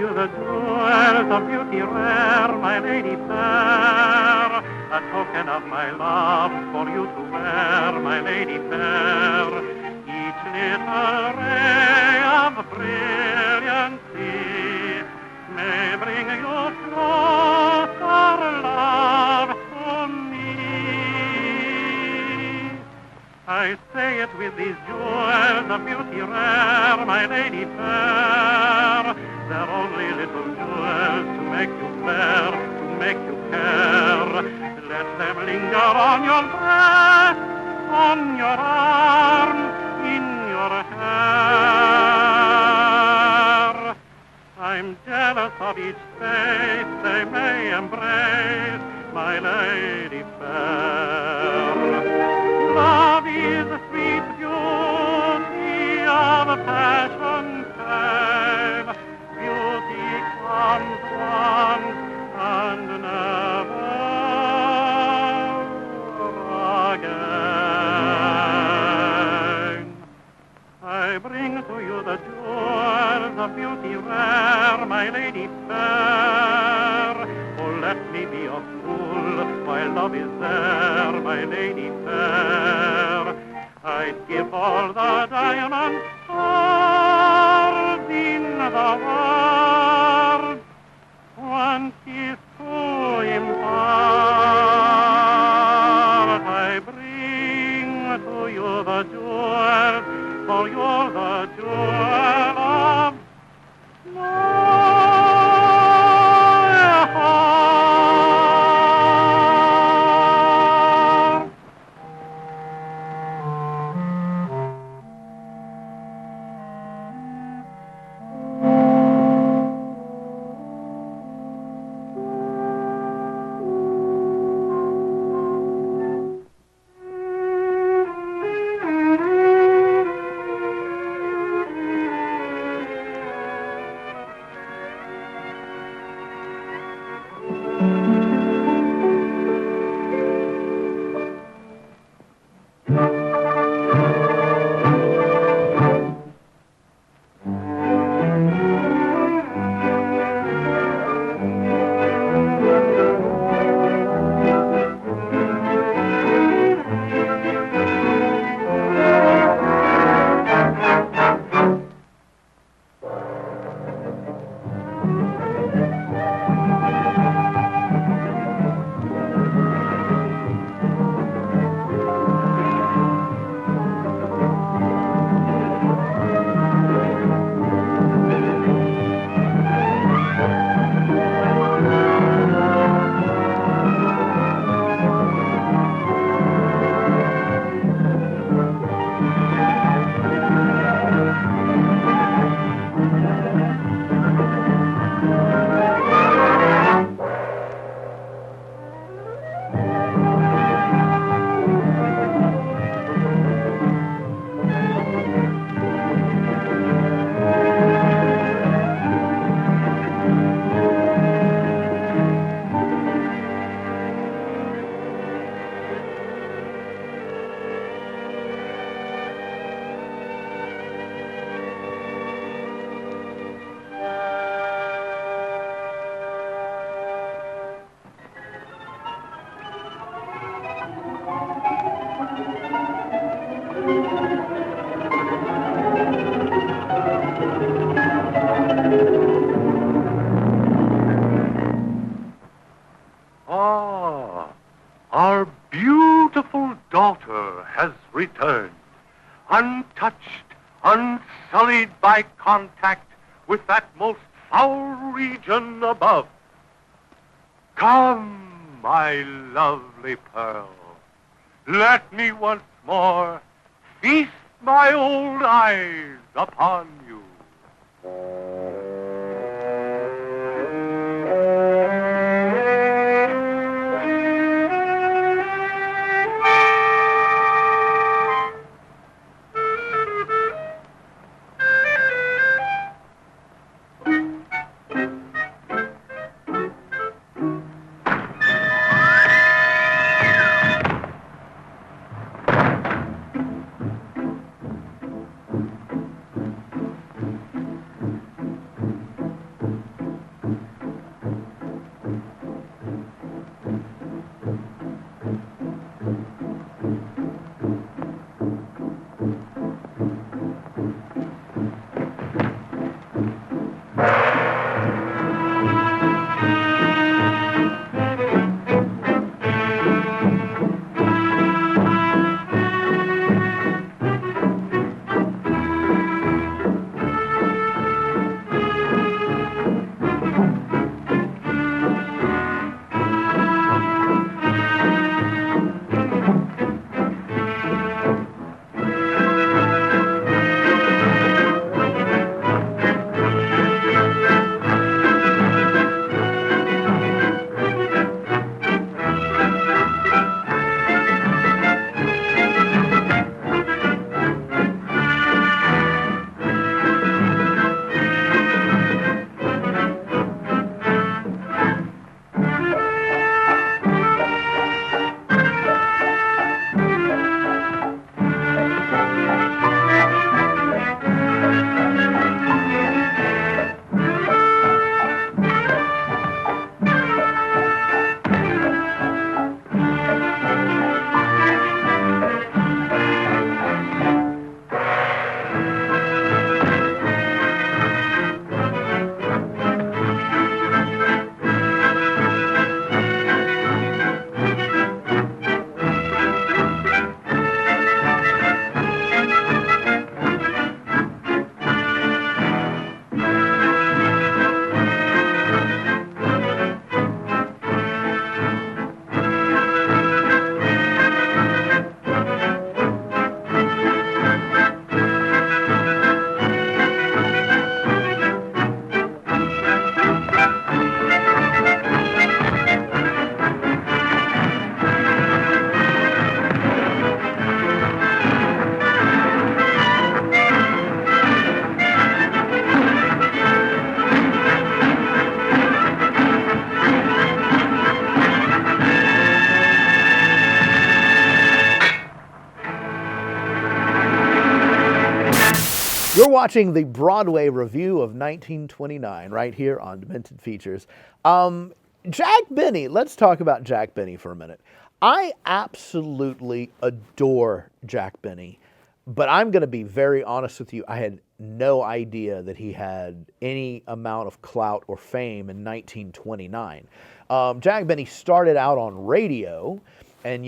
you the jewels of beauty rare, my lady fair, a token of my love for you to wear, my lady fair. Each little ray of brilliancy may bring you closer, love, to me. I say it with these jewels of beauty rare, my lady fair. They're only little jewels to make you fair, to make you care. Let them linger on your breast, on your arm, in your hair. I'm jealous of each face they may embrace, my lady fair. Love is the sweet beauty of a passion fame. Beauty comes once and never again. I bring to you the jewels of beauty rare, my lady fair. Oh, let me be a fool while love is there, my lady fair. I'd give all the diamond stars in the world, one kiss to impart. I bring to you the jewels, for you're the jewel of my heart. Our beautiful daughter has returned, untouched, unsullied by contact with that most foul region above. Come, my lovely pearl, let me once more feast my old eyes upon you. You're watching the Broadway review of 1929 right here on Demented Features. Jack Benny, let's talk about Jack Benny for a minute. I absolutely adore Jack Benny, but I'm going to be very honest with you. I had no idea that he had any amount of clout or fame in 1929. Jack Benny started out on radio, and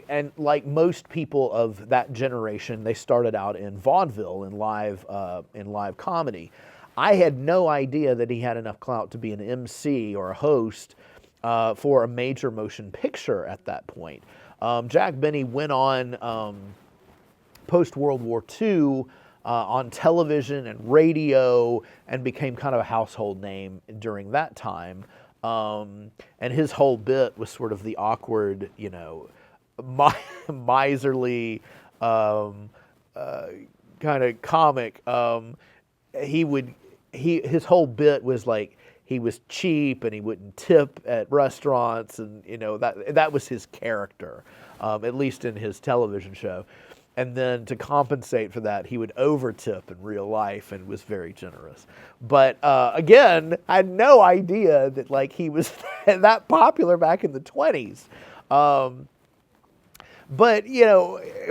and like most people of that generation, they started out in vaudeville, in live comedy. I had no idea that he had enough clout to be an MC or a host for a major motion picture at that point. Jack Benny went on post-World War II on television and radio and became kind of a household name during that time. And his whole bit was sort of the awkward, miserly kind of comic. His whole bit was like he was cheap and he wouldn't tip at restaurants, and that was his character, at least in his television show. And then to compensate for that, he would over-tip in real life and was very generous. But again, I had no idea that he was that popular back in the 20s. But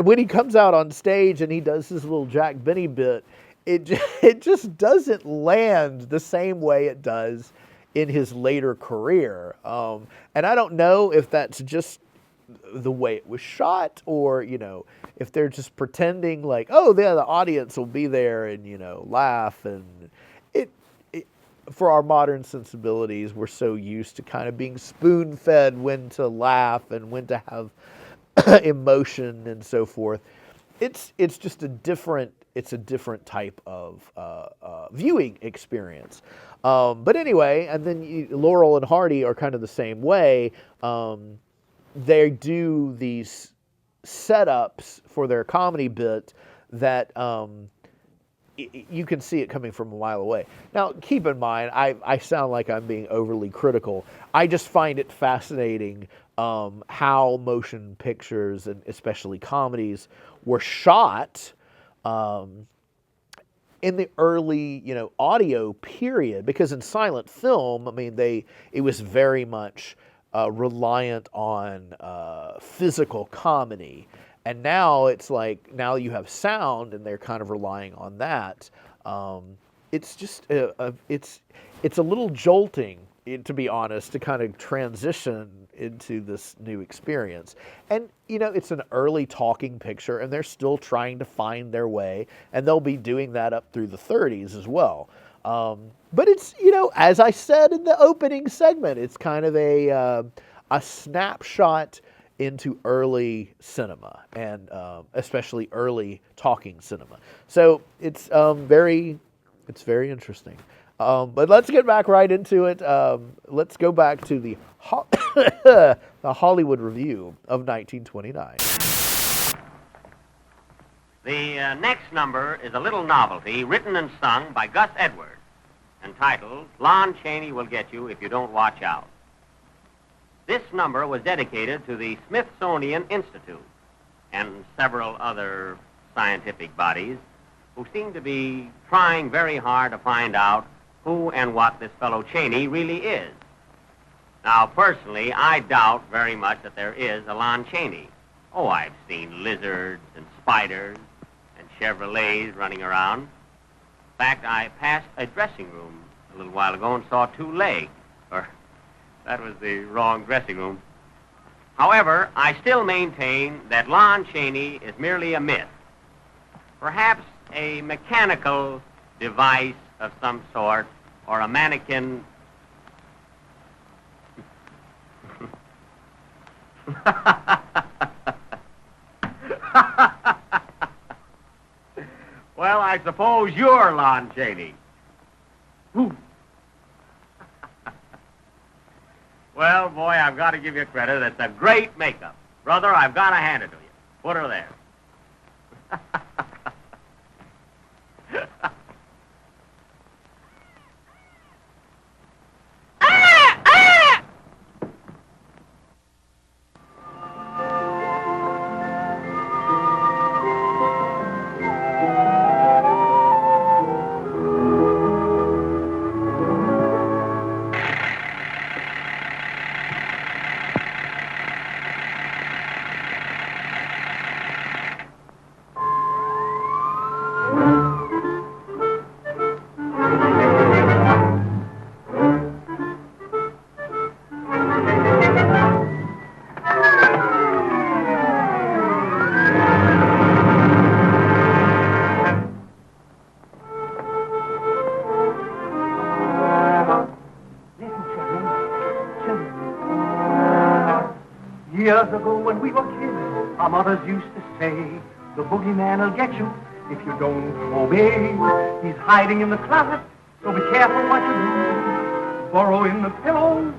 when he comes out on stage and he does his little Jack Benny bit, it just doesn't land the same way it does in his later career. And I don't know if that's just the way it was shot, or if they're just pretending like, oh yeah, the audience will be there and laugh. And it for our modern sensibilities, we're so used to kind of being spoon-fed when to laugh and when to have emotion and so forth. It's just a different type of viewing experience. But anyway, and then Laurel and Hardy are kind of the same way. They do these setups for their comedy bit that you can see it coming from a mile away. Now, keep in mind, I sound like I'm being overly critical. I just find it fascinating how motion pictures, and especially comedies, were shot in the early, audio period. Because in silent film, it was very much reliant on physical comedy, and now it's like, now you have sound and they're kind of relying on that. It's just it's a little jolting, to be honest, to kind of transition into this new experience. And it's an early talking picture, and they're still trying to find their way, and they'll be doing that up through the 30s as well. But it's, as I said in the opening segment, it's kind of a snapshot into early cinema, and especially early talking cinema. So it's very interesting. But let's get back right into it. Let's go back to the the Hollywood Review of 1929. The next number is a little novelty written and sung by Gus Edwards, entitled Lon Chaney Will Get You If You Don't Watch Out. This number was dedicated to the Smithsonian Institute and several other scientific bodies who seem to be trying very hard to find out who and what this fellow Chaney really is. Now, personally, I doubt very much that there is a Lon Chaney. Oh, I've seen lizards and spiders and Chevrolets running around. In fact, I passed a dressing room a little while ago and saw two legs. Or, that was the wrong dressing room. However, I still maintain that Lon Chaney is merely a myth. Perhaps a mechanical device of some sort, or a mannequin. Well, I suppose you're Lon Chaney. Well, boy, I've got to give you credit. That's a great makeup. Brother, I've got to hand it to you. Put her there. Years ago when we were kids, our mothers used to say, the boogeyman will get you if you don't obey. He's hiding in the closet, so be careful what you do. Burrow in the pillows,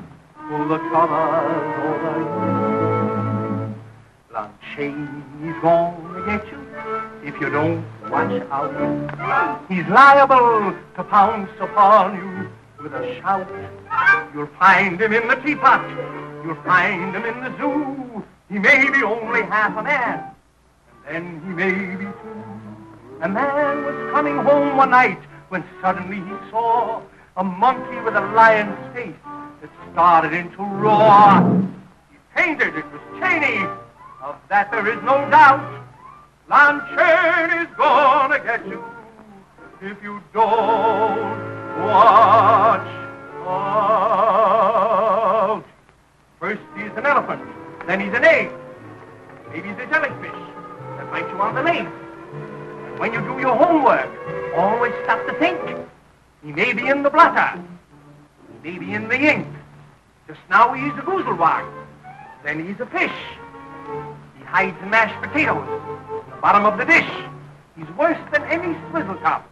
pull the covers over you. Lunchain, he's gonna get you if you don't watch out. He's liable to pounce upon you with a shout. You'll find him in the teapot. You'll find him in the zoo. He may be only half a man, and then he may be two. A man was coming home one night when suddenly he saw a monkey with a lion's face that started into roar. He fainted. It was Cheney. Of that there is no doubt. Lon Chaney's gonna get you if you don't watch out. First he's an elephant, then he's an egg. Maybe he's a jellyfish that bites you on the leg. And when you do your homework, always stop to think. He may be in the blotter. He may be in the ink. Just now he's a goozlewog. Then he's a fish. He hides in mashed potatoes in the bottom of the dish. He's worse than any swizzle top.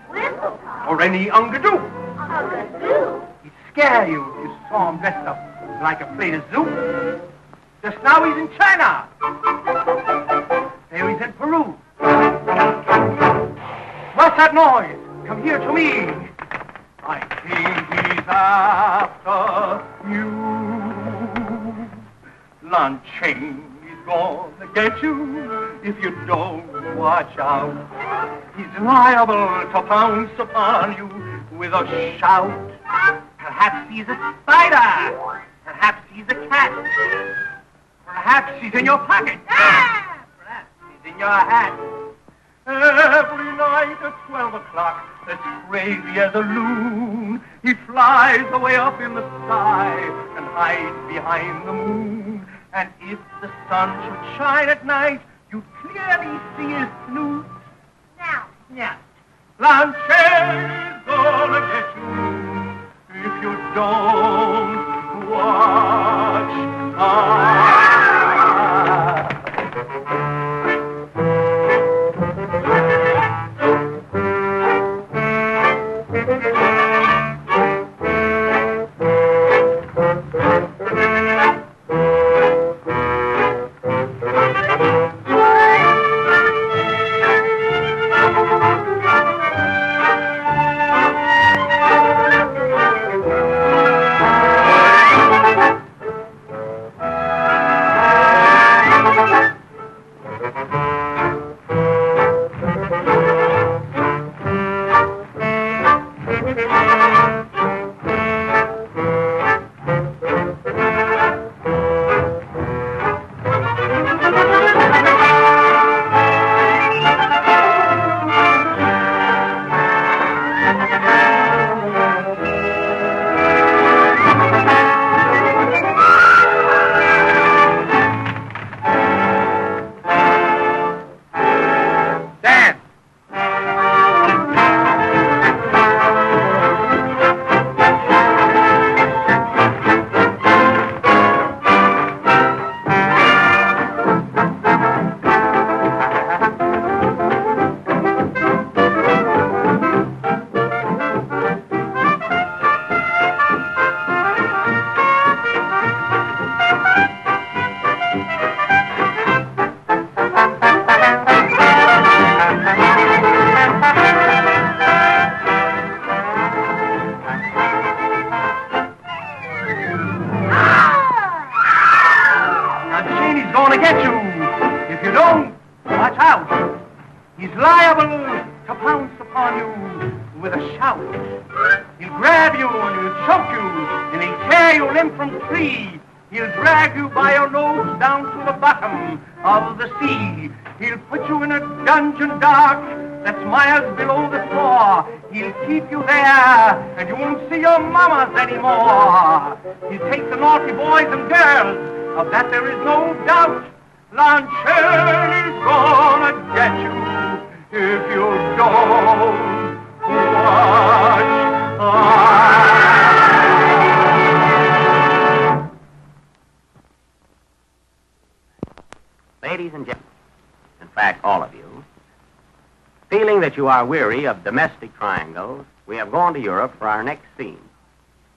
Swizzle top? Or any ungadoo. Ungadoo? He'd scare you if you saw him dressed up like a plate of soup. Just now he's in China. There he's in Peru. What's that noise? Come here to me. I think he's after you. Lon Chaney's gonna get you if you don't watch out. He's liable to pounce upon you with a shout. Perhaps he's a spider. Perhaps he's a cat. Perhaps he's in your pocket. Perhaps he's in your hat. Every night at 12 o'clock, as crazy as a loon, he flies away up in the sky and hides behind the moon. And if the sun should shine at night, you'd clearly see his snoot. Now. Yeah. Lon Chaney's gonna get you if you don't watch out. Dungeon dark that's miles below the floor. He'll keep you there, and you won't see your mamas anymore. He'll take the naughty boys and girls, of that there is no doubt. Lon Chaney's gonna get you if you don't watch out. Feeling that you are weary of domestic triangles, we have gone to Europe for our next scene.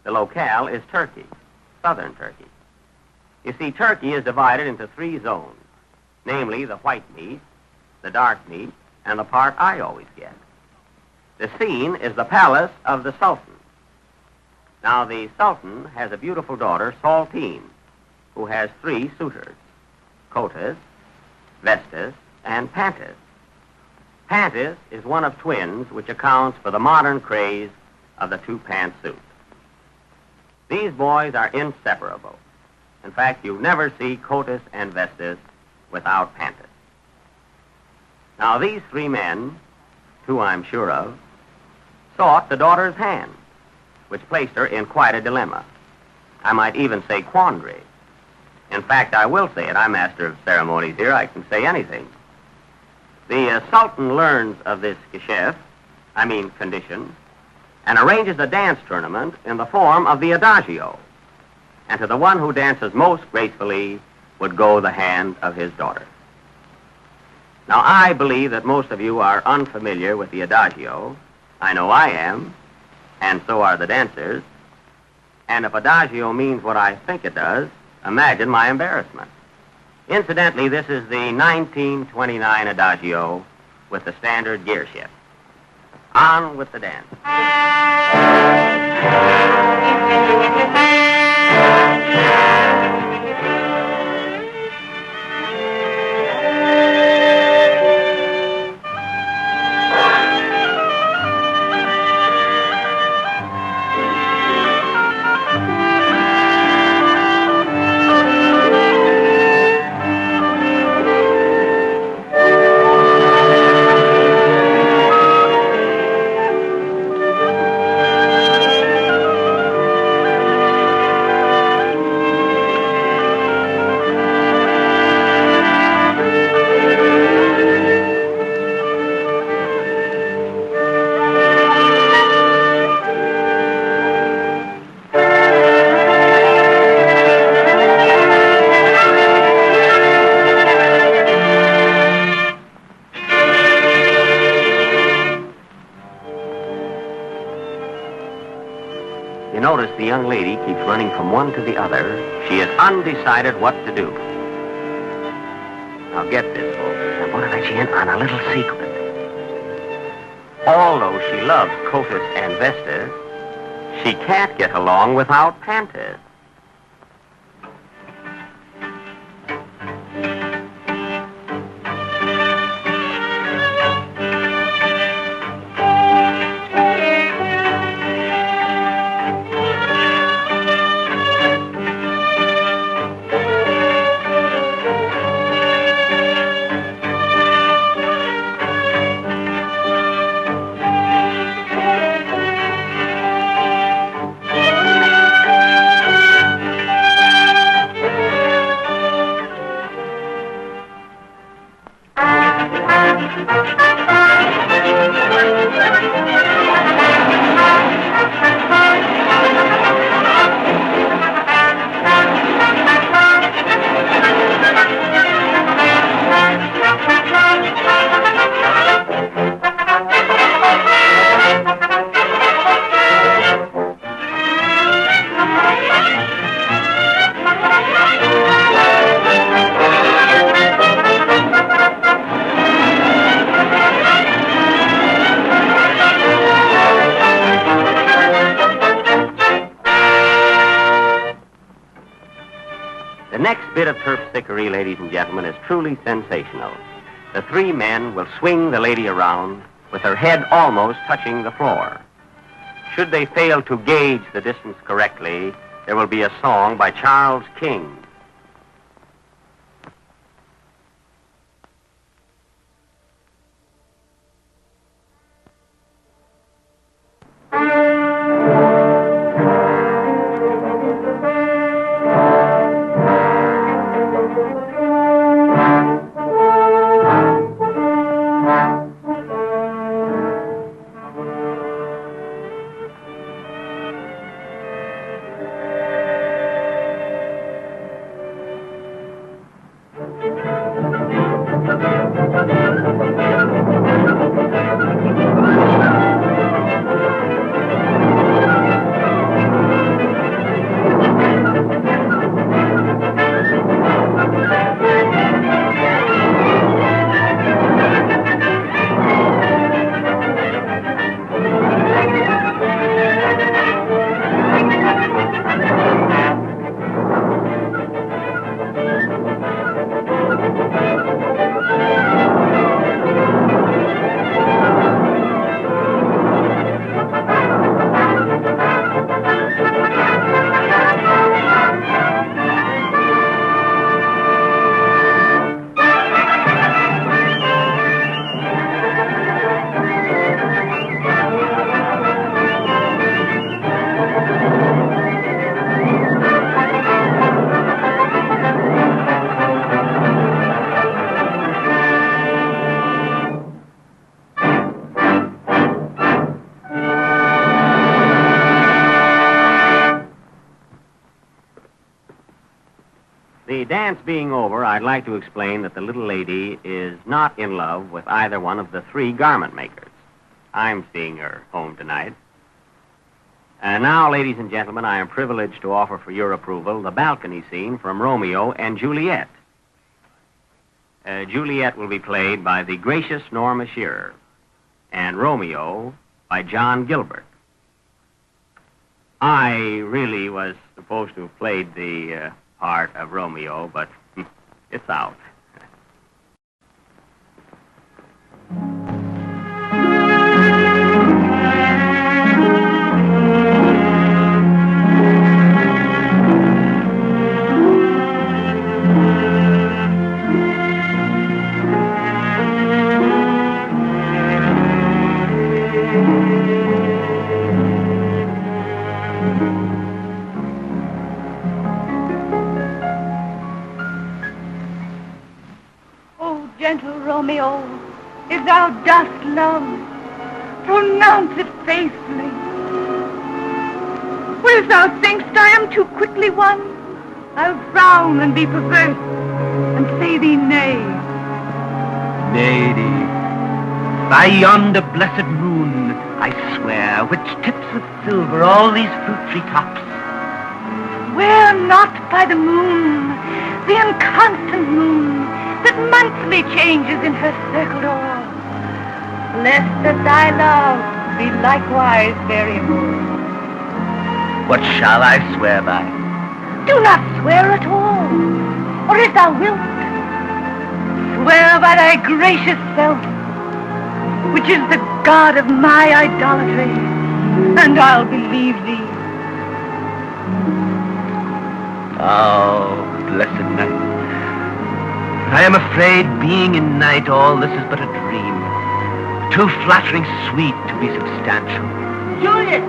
The locale is Turkey, southern Turkey. You see, Turkey is divided into 3 zones, namely the white meat, the dark meat, and the part I always get. The scene is the palace of the Sultan. Now, the Sultan has a beautiful daughter, Saltine, who has 3 suitors, Cotus, Vestas, and Pantis. Pantis is one of twins, which accounts for the modern craze of the 2-pant suit. These boys are inseparable. In fact, you never see Cotus and Vestas without Pantis. Now, these 3 men, 2 I'm sure of, sought the daughter's hand, which placed her in quite a dilemma. I might even say quandary. In fact, I will say it. I'm master of ceremonies here. I can say anything. The Sultan learns of this condition, and arranges a dance tournament in the form of the adagio. And to the one who dances most gracefully would go the hand of his daughter. Now, I believe that most of you are unfamiliar with the adagio. I know I am, and so are the dancers. And if adagio means what I think it does, imagine my embarrassment. Incidentally, this is the 1929 adagio with the standard gear shift. On with the dance. You notice the young lady keeps running from one to the other. She is undecided what to do. Now get this, folks. I'm going to let you in on a little secret. Although she loves Cotus and Vestas, she can't get along without Pantis. The next bit of terpsichore, ladies and gentlemen, is truly sensational. The 3 men will swing the lady around with her head almost touching the floor. Should they fail to gauge the distance correctly, there will be a song by Charles King. dance being over, I'd like to explain that the little lady is not in love with either one of the three garment makers. I'm seeing her home tonight. And now, ladies and gentlemen, I am privileged to offer for your approval the balcony scene from Romeo and Juliet. Juliet will be played by the gracious Norma Shearer, and Romeo by John Gilbert. I really was supposed to have played the part of Romeo, but it's out. Gentle Romeo, if thou dost love, pronounce it faithfully. For if thou think'st I am too quickly won, I'll frown and be perverse, and say thee nay. Lady, by yonder blessed moon, I swear, which tips with silver all these fruit tree tops. Swear not by the moon, the inconstant moon, that monthly changes in her circled o'er, lest that thy love be likewise very moon. What shall I swear by? Do not swear at all, or if thou wilt, swear by thy gracious self, which is the god of my idolatry, and I'll believe thee. Oh, blessed night. I am afraid, being in night, all this is but a dream, too flattering sweet to be substantial. Juliet!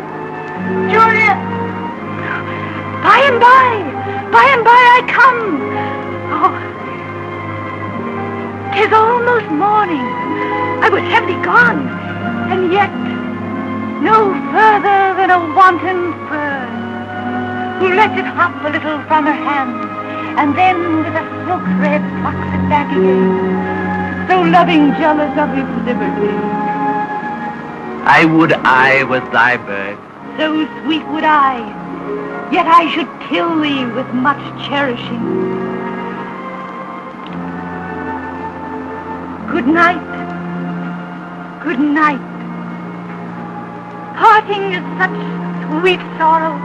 Juliet! By and by I come. Oh, 'tis almost morning. I was heavily gone, and yet no further than a wanton bird, who lets it hop a little from her hand, and then with a silk thread plucks it back again, so loving jealous of his liberty. I would I was thy bird. So sweet would I, yet I should kill thee with much cherishing. Good night, good night. Parting is such sweet sorrow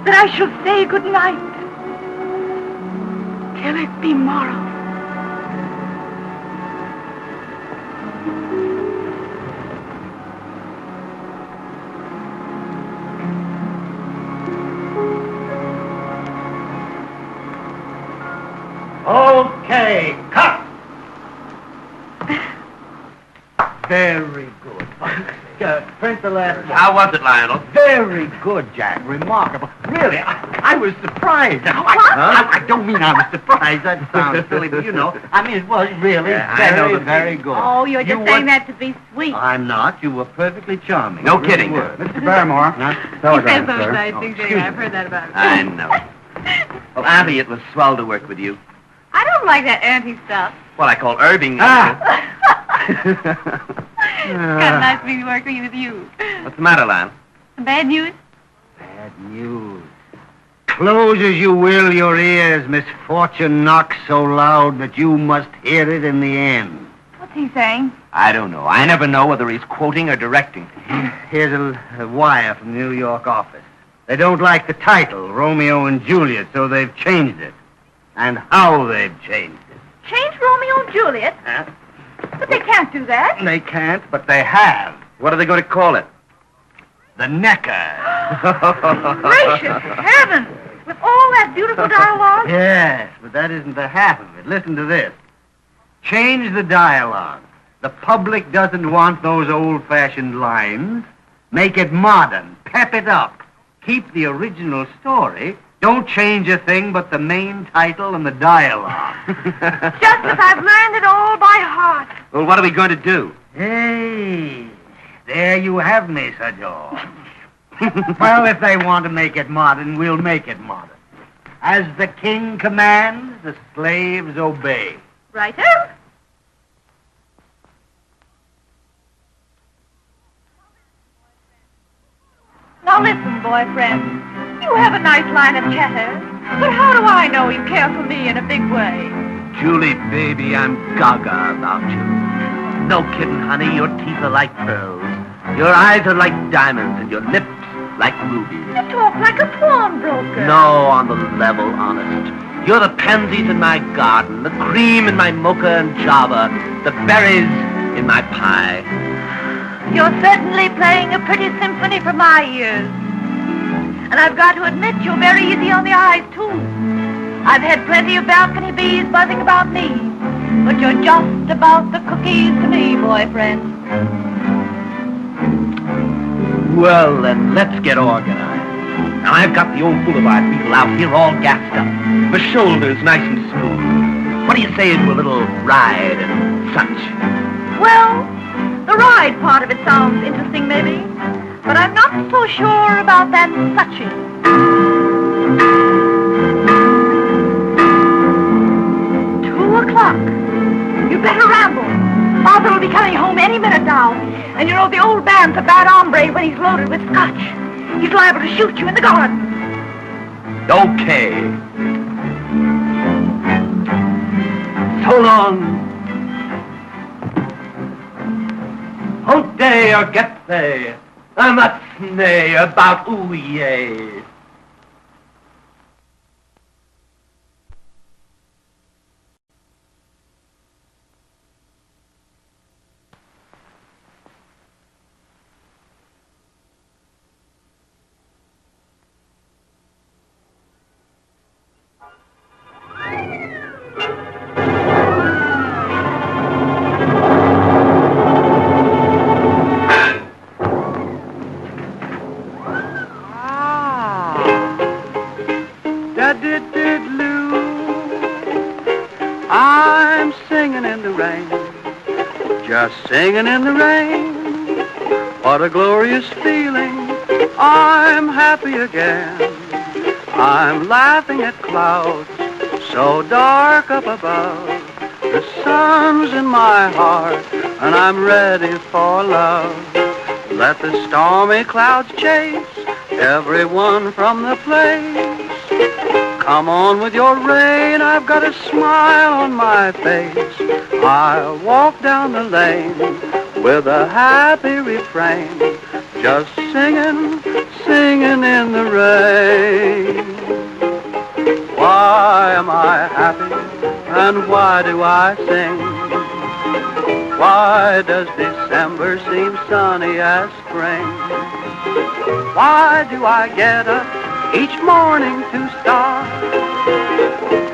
that I shall say good night till it be morrow. Okay, cut! Very good. Print the last one. How was it, Lionel? Very good, Jack. Remarkable. Really, I was surprised. I don't mean I was surprised. That sounds silly, but you know. I mean, it was really very good. Oh, you're just saying that to be sweet. I'm not. You were perfectly charming. No You kidding. were. Mr. Barrymore. Telegram, sir. I've heard that about it. I know. Well, Auntie, it was swell to work with you. I don't like that auntie stuff. Well, I call Irving. It's kind of nice to be working with you. What's the matter, Lionel? Bad news? Bad news. Close as you will your ears, misfortune knocks so loud that you must hear it in the end. What's he saying? I don't know. I never know whether he's quoting or directing. Here's a wire from the New York office. They don't like the title, Romeo and Juliet, so they've changed it. And how they've changed it. Change Romeo and Juliet? Huh? But they can't do that. They can't, but they have. What are they going to call it? The Necker. Gracious heavens! With all that beautiful dialogue? Yes, but that isn't the half of it. Listen to this. Change the dialogue. The public doesn't want those old-fashioned lines. Make it modern. Pep it up. Keep the original story. Don't change a thing but the main title and the dialogue. Just as I've learned it all by heart. Well, what are we going to do? Hey, there you have me, Sir George. Well, if they want to make it modern, we'll make it modern. As the king commands, the slaves obey. Righto. Now listen, boyfriend. You have a nice line of chatter, but how do I know you care for me in a big way? Julie, baby, I'm gaga about you. No kidding, honey, your teeth are like pearls. Your eyes are like diamonds, and your lips like rubies. You talk like a pawnbroker. No, on the level, honest. You're the pansies in my garden, the cream in my mocha and java, the berries in my pie. You're certainly playing a pretty symphony for my ears. And I've got to admit you're very easy on the eyes, too. I've had plenty of balcony bees buzzing about me, but you're just about the cookies to me, boyfriend. Well, then, let's get organized. Now, I've got the old boulevard people out here all gassed up. The shoulders nice and smooth. What do you say to a little ride and such? Well, the ride part of it sounds interesting, maybe, but I'm not so sure about that suching. 2 o'clock. You better ramble. Father will be coming home any minute now. And you know the old man's a bad hombre when he's loaded with scotch. He's liable to shoot you in the garden. Okay. So long. Don't they or get they? I'm a snay about ooh yay. I'm singing in the rain, just singing in the rain. What a glorious feeling, I'm happy again. I'm laughing at clouds so dark up above. The sun's in my heart and I'm ready for love. Let the stormy clouds chase everyone from the place. Come on with your rain, I've got a smile on my face. I'll walk down the lane with a happy refrain, just singing, singing in the rain. Why am I happy and why do I sing? Why does December seem sunny as spring? Why do I get up each morning to start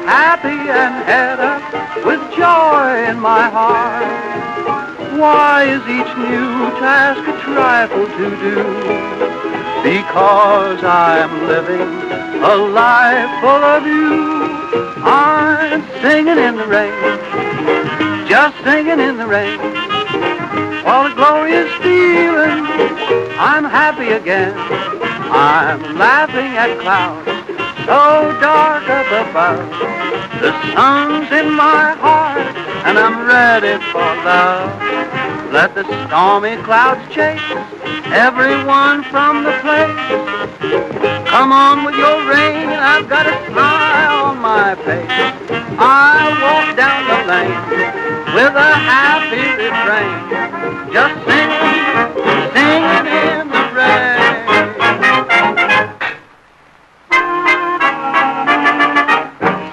happy and head up with joy in my heart? Why is each new task a trifle to do? Because I'm living a life full of you. I'm singing in the rain, just singing in the rain. What a glorious feeling, I'm happy again. I'm laughing at clouds so dark up above. The sun's in my heart and I'm ready for love. Let the stormy clouds chase everyone from the place. Come on with your rain, I've got a smile on my face. I'll walk down the lane with a happy refrain, just singing, singing in the rain.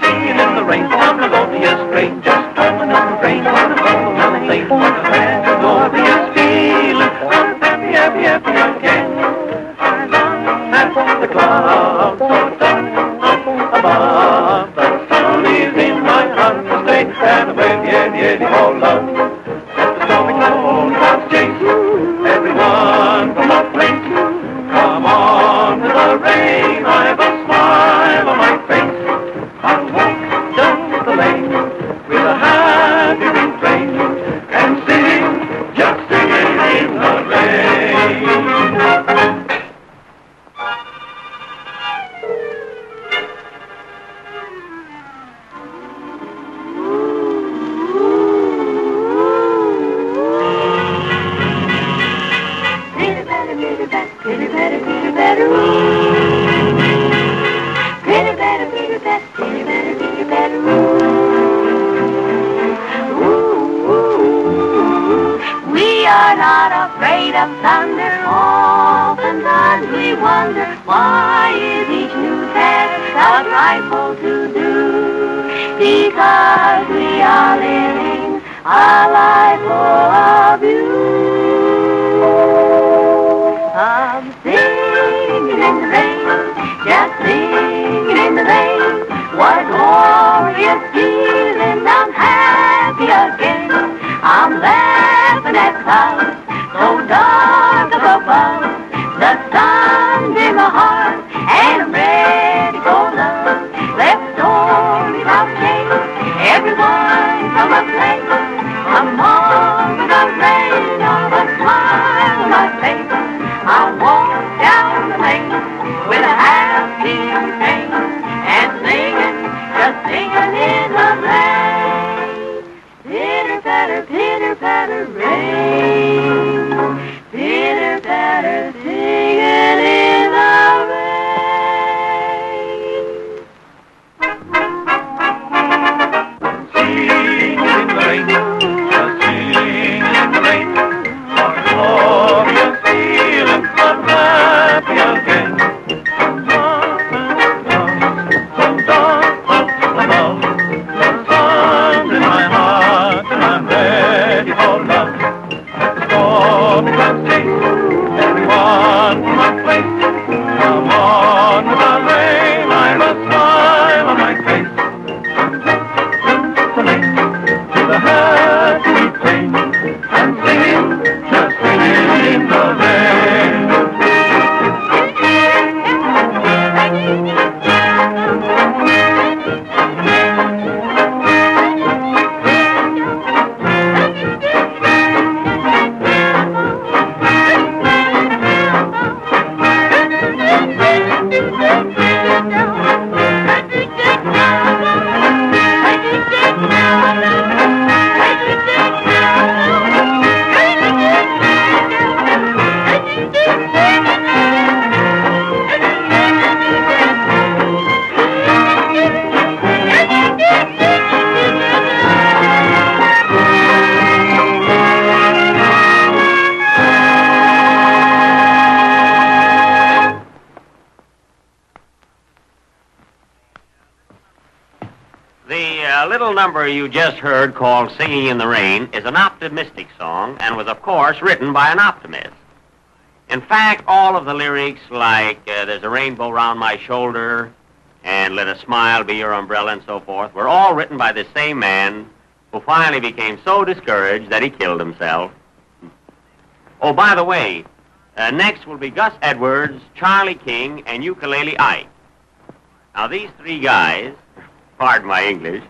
Singing in the rain on a glorious train, just coming on the rain on a glorious lane. What a grand glorious feeling, I'm happy, happy, happy again. I long that for the clouds so dark above. The sun is in my heart to stay, and away the whole love. Let the stormy clouds chase everyone are not afraid of thunder. Oftentimes we wonder, why is each new task a trifle to do? Because we are living a life full of you. I'm singing in the rain, just singing in the rain. What a glorious feeling, I'm happy again. I'm laughing at clouds so dark up above. The sun's in my heart and I'm ready for love. Let's stormy clouds chase everyone from a place. Come on with the rain of a smile on my face. I'll walk down the lane with a happy refrain and singing, just singing in the rain. Pitter patter, rain. Pitter patter, singing in the rain. Singing in the rain, just singing in the rain. What a glorious feeling, I'm happy again. So dark up above, the sun's in my heart and I'm ready for love. The storm comes chase everyone from my place. Come on with the rain, I've a smile on my face. The rain to the happy train and singing, just singing in the rain. The little number you just heard called Singing in the Rain is an optimistic song and was, of course, written by an optimist. In fact, all of the lyrics, like There's a Rainbow Round My Shoulder and Let a Smile Be Your Umbrella and so forth, were all written by the same man who finally became so discouraged that he killed himself. Oh, by the way, next will be Gus Edwards, Charlie King, and Ukulele Ike. Now, these three guys, pardon my English,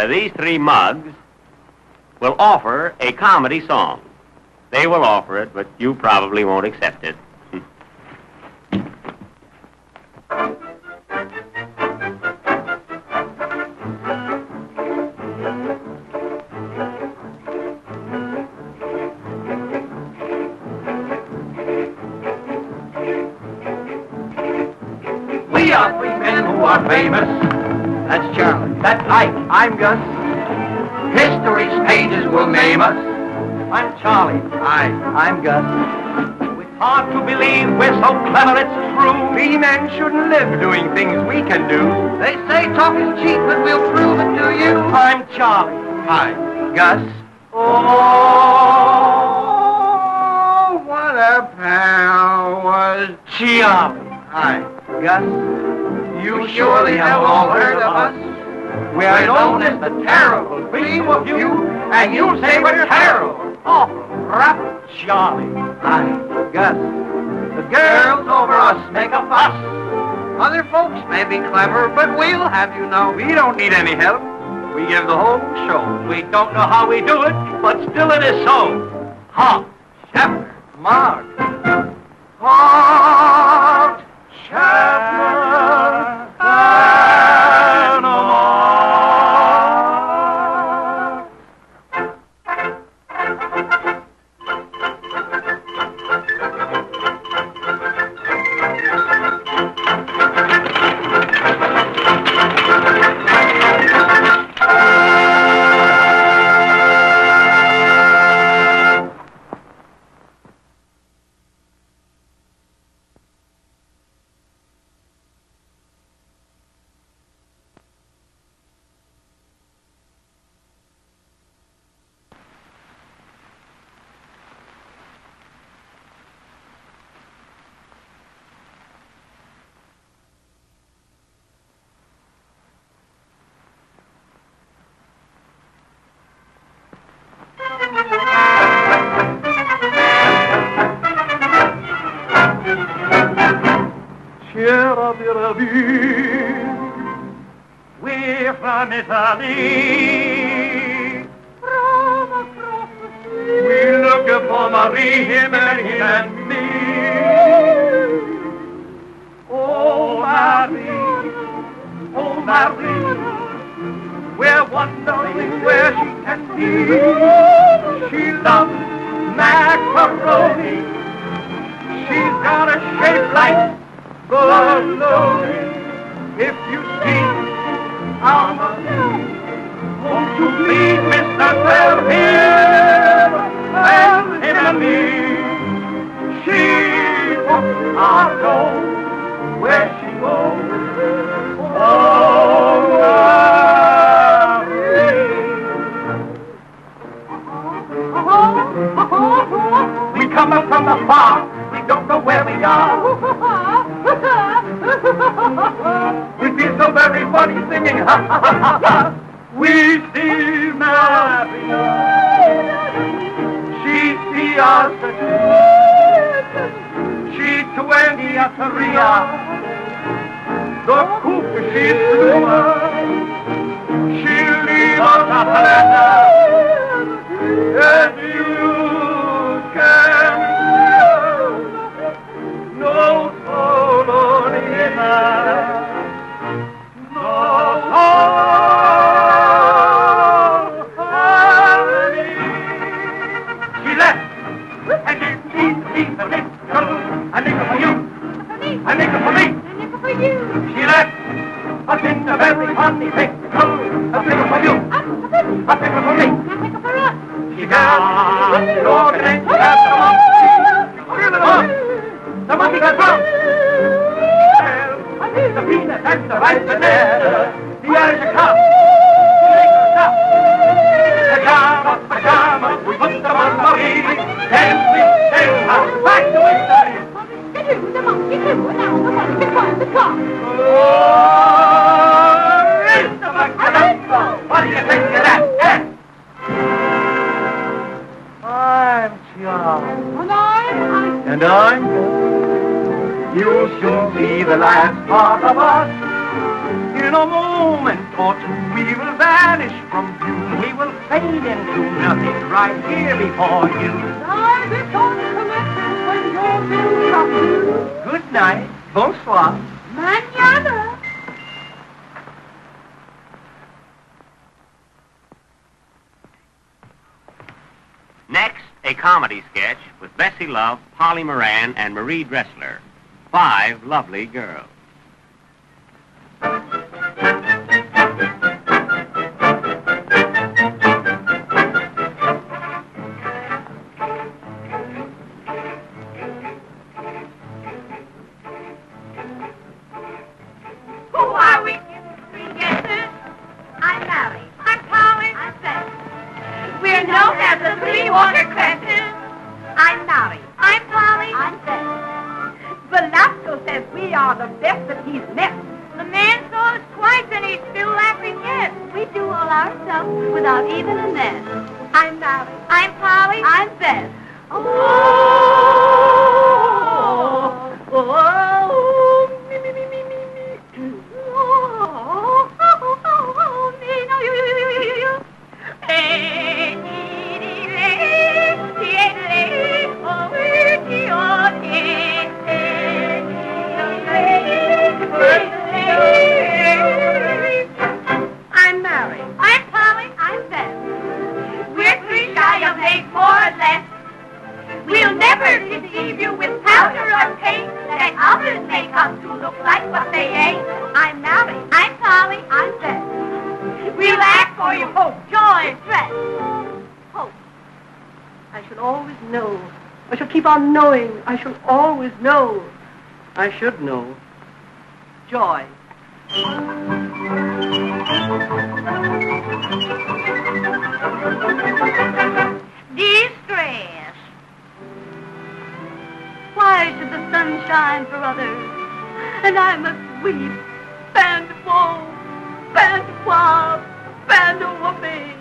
these three mugs will offer a comedy song. They will offer it, but you probably won't accept it. We are three men who are famous. That's Charlie. That's Ike. I'm Gus. History's pages will name us. I'm Charlie. I'm Gus. It's hard to believe we're so clever, it's true. We men shouldn't live doing things we can do. They say talk is cheap, but we'll prove it to you. I'm Charlie. Hi, Gus. Oh, what a pal was Charlie. Hi, Gus. You surely have all heard of us. We're known as the terrible beam of you, and you'll say we're terrible. Awful, rough Charlie. Hi, Gus. The girls over us make a fuss. Other folks may be clever, but we'll have you know we don't need any help. We give the whole show. We don't know how we do it, but still it is so. Hot, Shepard, Mark. Hot, Shepard, and Mark. première de revue. We're from Italy. From across the sea. We look for Marie, him and me. Oh, Marie, oh, Marie, we're wondering where she can be. She loves macaroni. She's got a shape like bologna. If you see our Marie, won't you please, Mr. Tell him and me? She walks our door where she goes. Oh, Marie. We come up from the far. We don't know where we are. We feel so very funny singing. We see Maria. She see us. She 20 at Maria. The cook she threw us. She'll leave us a hand. And you can no solo Nina, no solo. She left, and it needs a nickel, a nickel for you, a nickel for me, a nickel for you. She left us in a very funny pickle, a nickel for you, a nickel for me, a nickel for us. She got your connection, she got the monkey. The monkey got drunk. The peanut and the ripe banana. The Irish cup. Pajamas, we put them on Marie. Then we sail her back to Italy. The monkey too, and now the monkey climbed the car. Oh, it's the monkey. What do you think of that? I'm John. And I'm You'll soon see the last part of us. In a moment or two we will vanish from view. We will fade into nothing right here before you. I become collected when you're built up. Good night. Bonsoir. Mañana. Next, a comedy sketch with Bessie Love, Polly Moran, and Marie Dressler. 5 lovely girls. Who are we? 3 guesses. I'm Mary. I'm Polly. I'm Beth. We're known as the 3 Watercresses. I'm Mary. I'm Polly. I'm Beth. Velasco says we are the best that he's met. The man saw us twice and he's still laughing yet. We do all our stuff without even a net. I'm Mary. I'm Polly. I'm Beth. Oh, oh, oh, me, me, me, me, me, me. Oh, oh, oh, oh, me, no, you. I'm Mary. I'm Polly. I'm Beth. We're 3 shy of 8, more or less. We'll never deceive you with powder or paint that others make us to look like what they ain't. I'm Mary. I'm Polly. I'm Beth. We'll act for you hope, joy, stress. Hope. I shall always know. I shall keep on knowing. I shall always know. I should know. Joy. Distress. Why should the sun shine for others, and I must weep, band of woe, band of woe, band of whooping,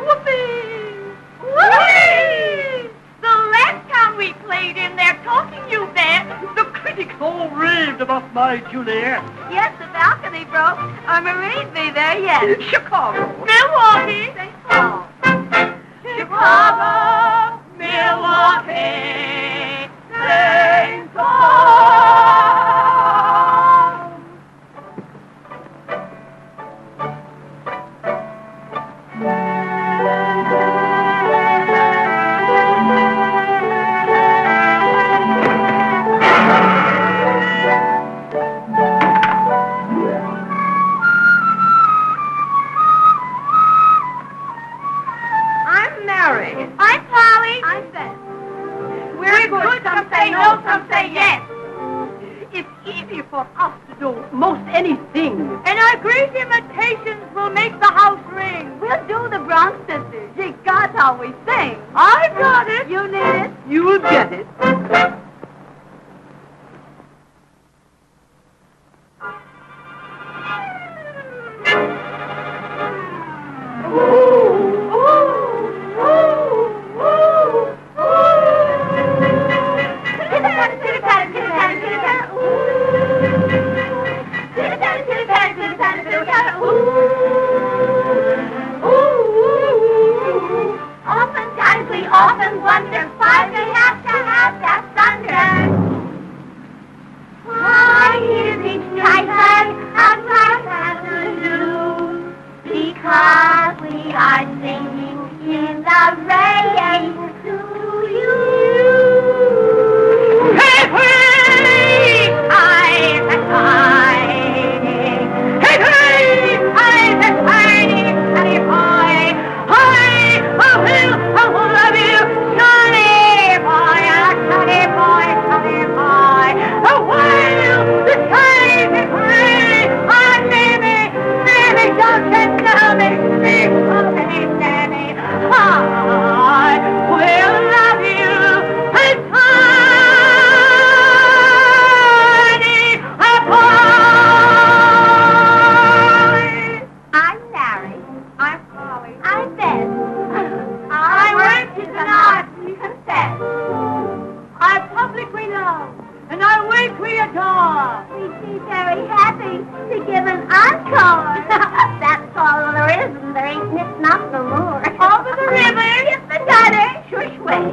whooping, whooping. The last time we played in there talking, you bet, the critics all raved. worried about my Juliet? Yes, the balcony broke. Or Marie'd be there, yes. Chicago. Milwaukee. St. Paul. Chicago. Milwaukee. St. Paul. I'm Polly. I'm Beth. We're good. Some say no, some say yes. It's easy for us to do most anything. And our great imitations will make the house ring. We'll do the Bronx Sisters. Gee, God's how we sing. I got it. You need it. You'll get it. Oftentimes we often wonder why we have to have that thunder. Why is each night a bright blue? Because we are singing in the rain to you. Hey, hey, I, hey, hey, I will love you, Sonny boy, Sonny boy, Sonny boy. While the sun is high, baby, don't you tell me, Sammy, I will love you, Sonny boy. I'm Larry. I'm Polly. I'm Beth. Our work is an art we confess. Our public we love, and our work we adore. We'd be very happy to give an encore. That's all there is, and there ain't not no more. Over the river, if the gutter, shush way.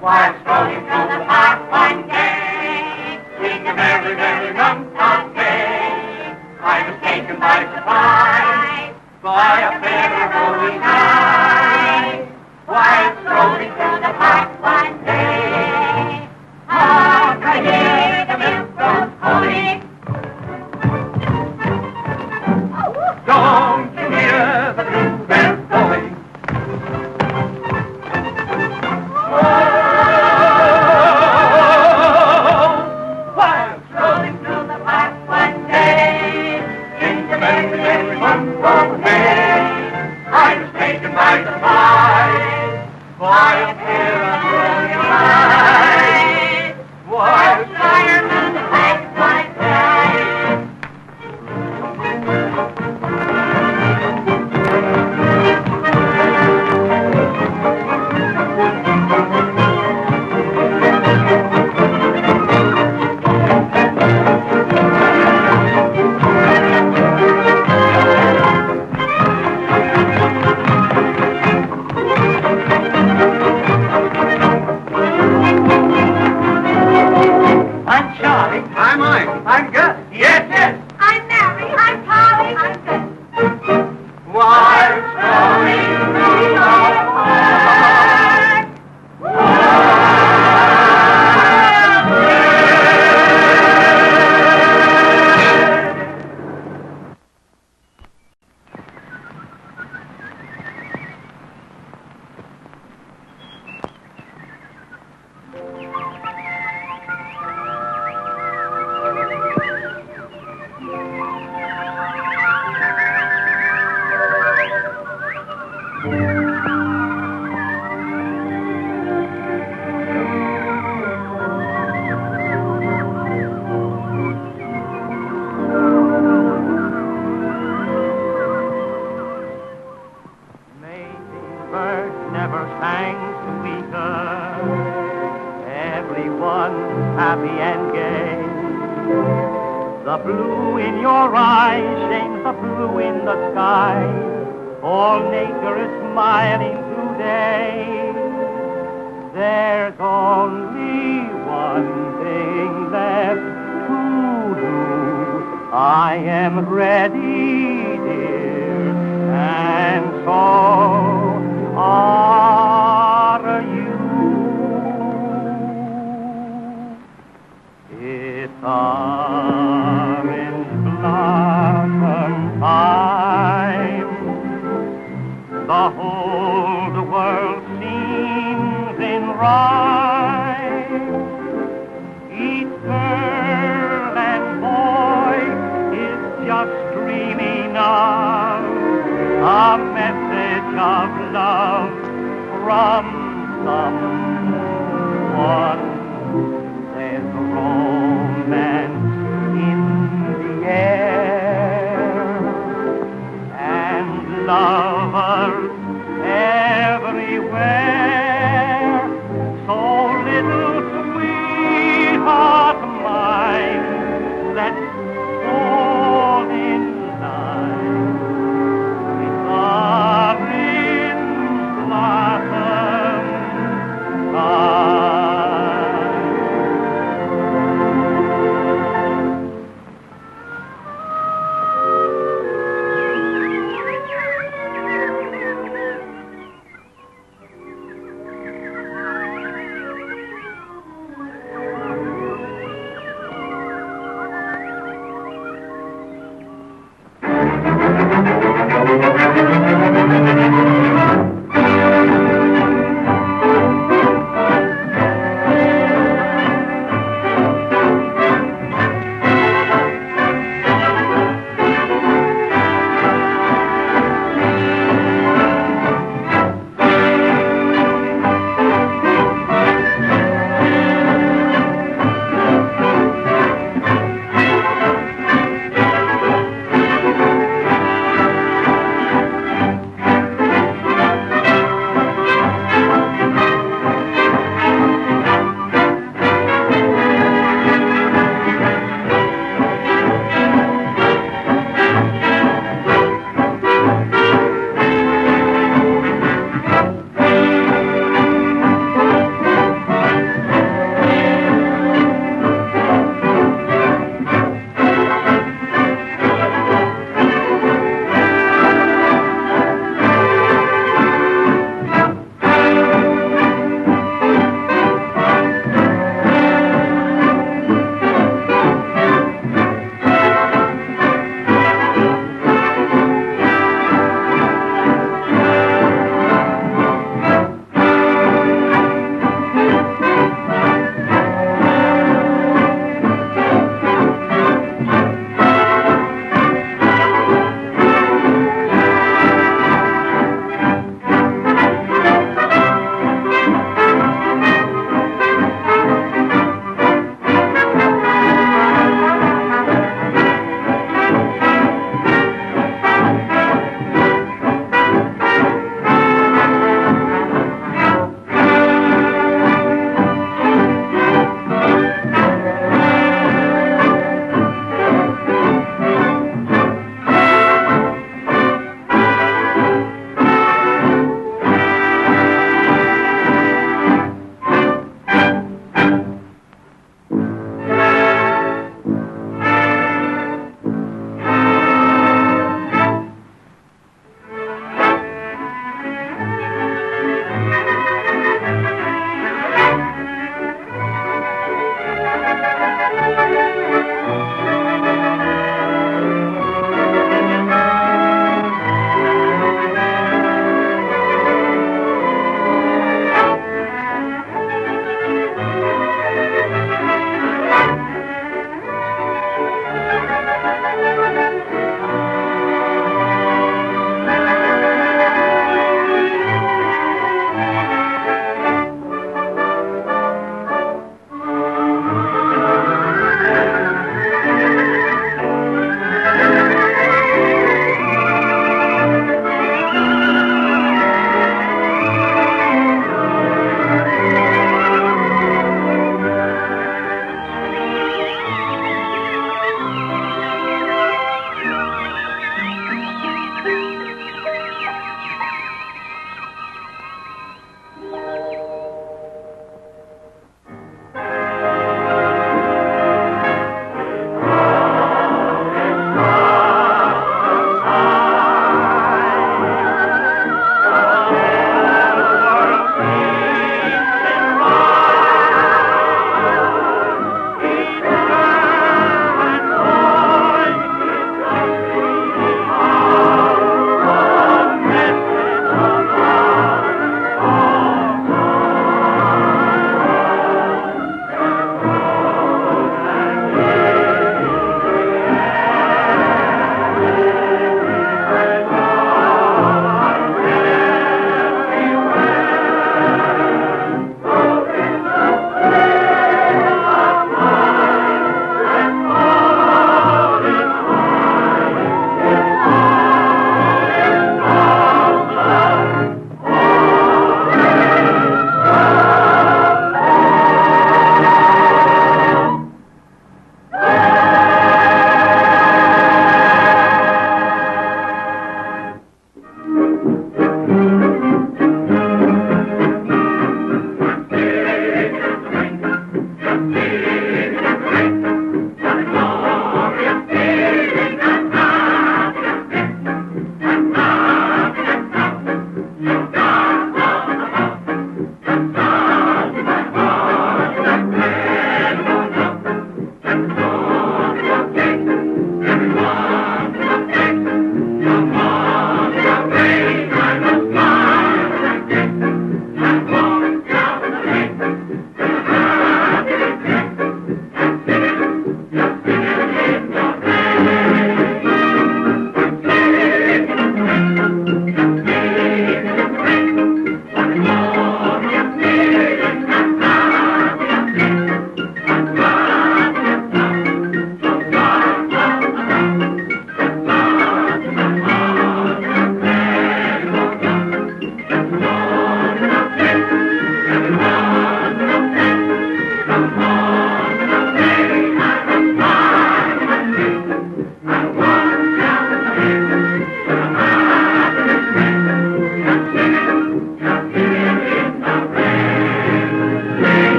While strolling through the park one day, sing a merry, merry rum-tum day, I was taken by surprise by a fair holy night. While strolling through the park one day, I could hear the milk calling. Don't you hear the bluebells calling? While strolling through the park one day, in the merry cry, shames the blue in the sky. All nature is smiling today. There's only one thing left to do. I am ready, dear, and so are you. It's orange blossom time. The whole world seems in rhyme. Each girl and boy is just dreaming of a message of love from someone. There's romance in the air, and lovers everywhere. So little sweetheart mine, let's fall in line. It's orange blossom time.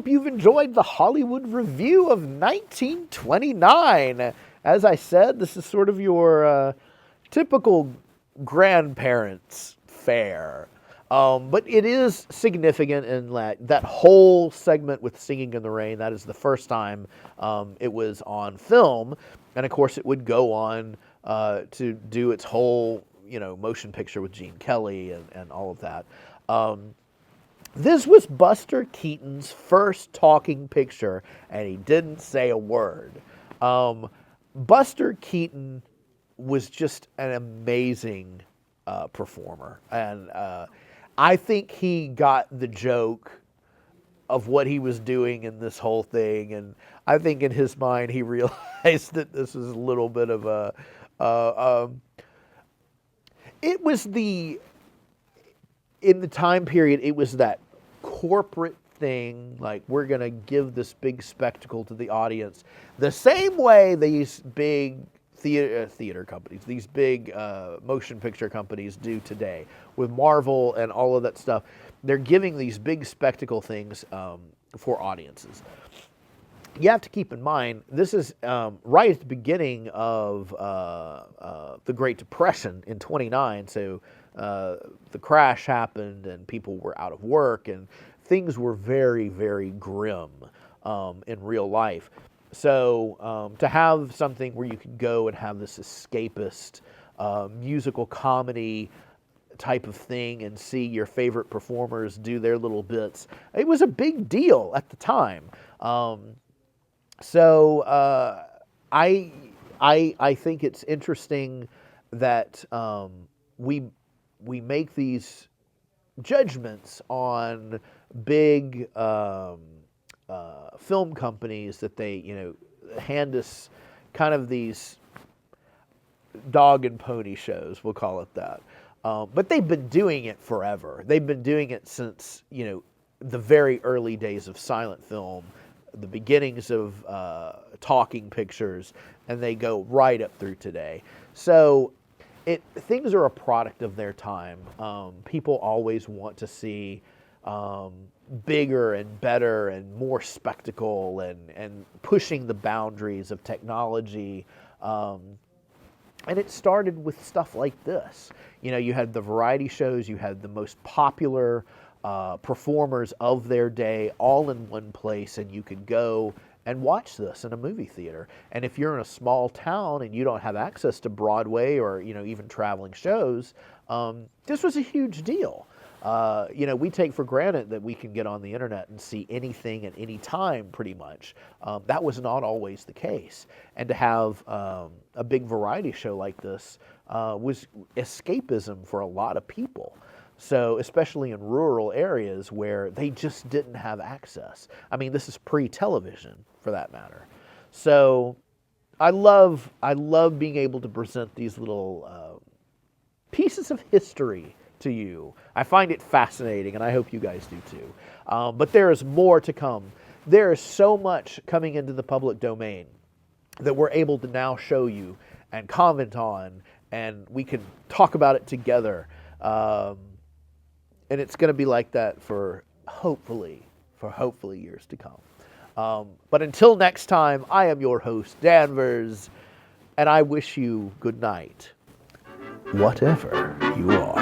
hope you've enjoyed the Hollywood Review of 1929. As I said, this is sort of your typical grandparents' fare. But it is significant in that whole segment with Singing in the Rain. That is the first time it was on film. And, of course, it would go on to do its whole, motion picture with Gene Kelly and all of that. This was Buster Keaton's first talking picture, and he didn't say a word. Buster Keaton was just an amazing performer, and I think he got the joke of what he was doing in this whole thing, and I think in his mind he realized that this was a little bit of it was in the time period, it was that corporate thing, like we're going to give this big spectacle to the audience, the same way these big theater companies, these big motion picture companies do today with Marvel and all of that stuff. They're giving these big spectacle things for audiences. You have to keep in mind, this is right at the beginning of the Great Depression in 29, so the crash happened and people were out of work and things were very, very grim in real life. So to have something where you could go and have this escapist musical comedy type of thing and see your favorite performers do their little bits, it was a big deal at the time. So I think it's interesting that we make these judgments on big film companies that they hand us kind of these dog and pony shows, we'll call it that. But they've been doing it forever. They've been doing it since the very early days of silent film, the beginnings of talking pictures, and they go right up through today. So things are a product of their time. People always want to see bigger and better and more spectacle and pushing the boundaries of technology. And it started with stuff like this. You had the variety shows, you had the most popular performers of their day all in one place, and you could go and watch this in a movie theater. And if you're in a small town and you don't have access to Broadway or even traveling shows, this was a huge deal. We take for granted that we can get on the internet and see anything at any time, pretty much. That was not always the case. And to have a big variety show like this was escapism for a lot of people. So, especially in rural areas where they just didn't have access. I mean, this is pre-television, for that matter. So, I love being able to present these little pieces of history to you. I find it fascinating, and I hope you guys do too. But there is more to come. There is so much coming into the public domain that we're able to now show you and comment on, and we can talk about it together. And it's going to be like that for hopefully years to come. But until next time, I am your host, Danvers, and I wish you good night, whatever you are.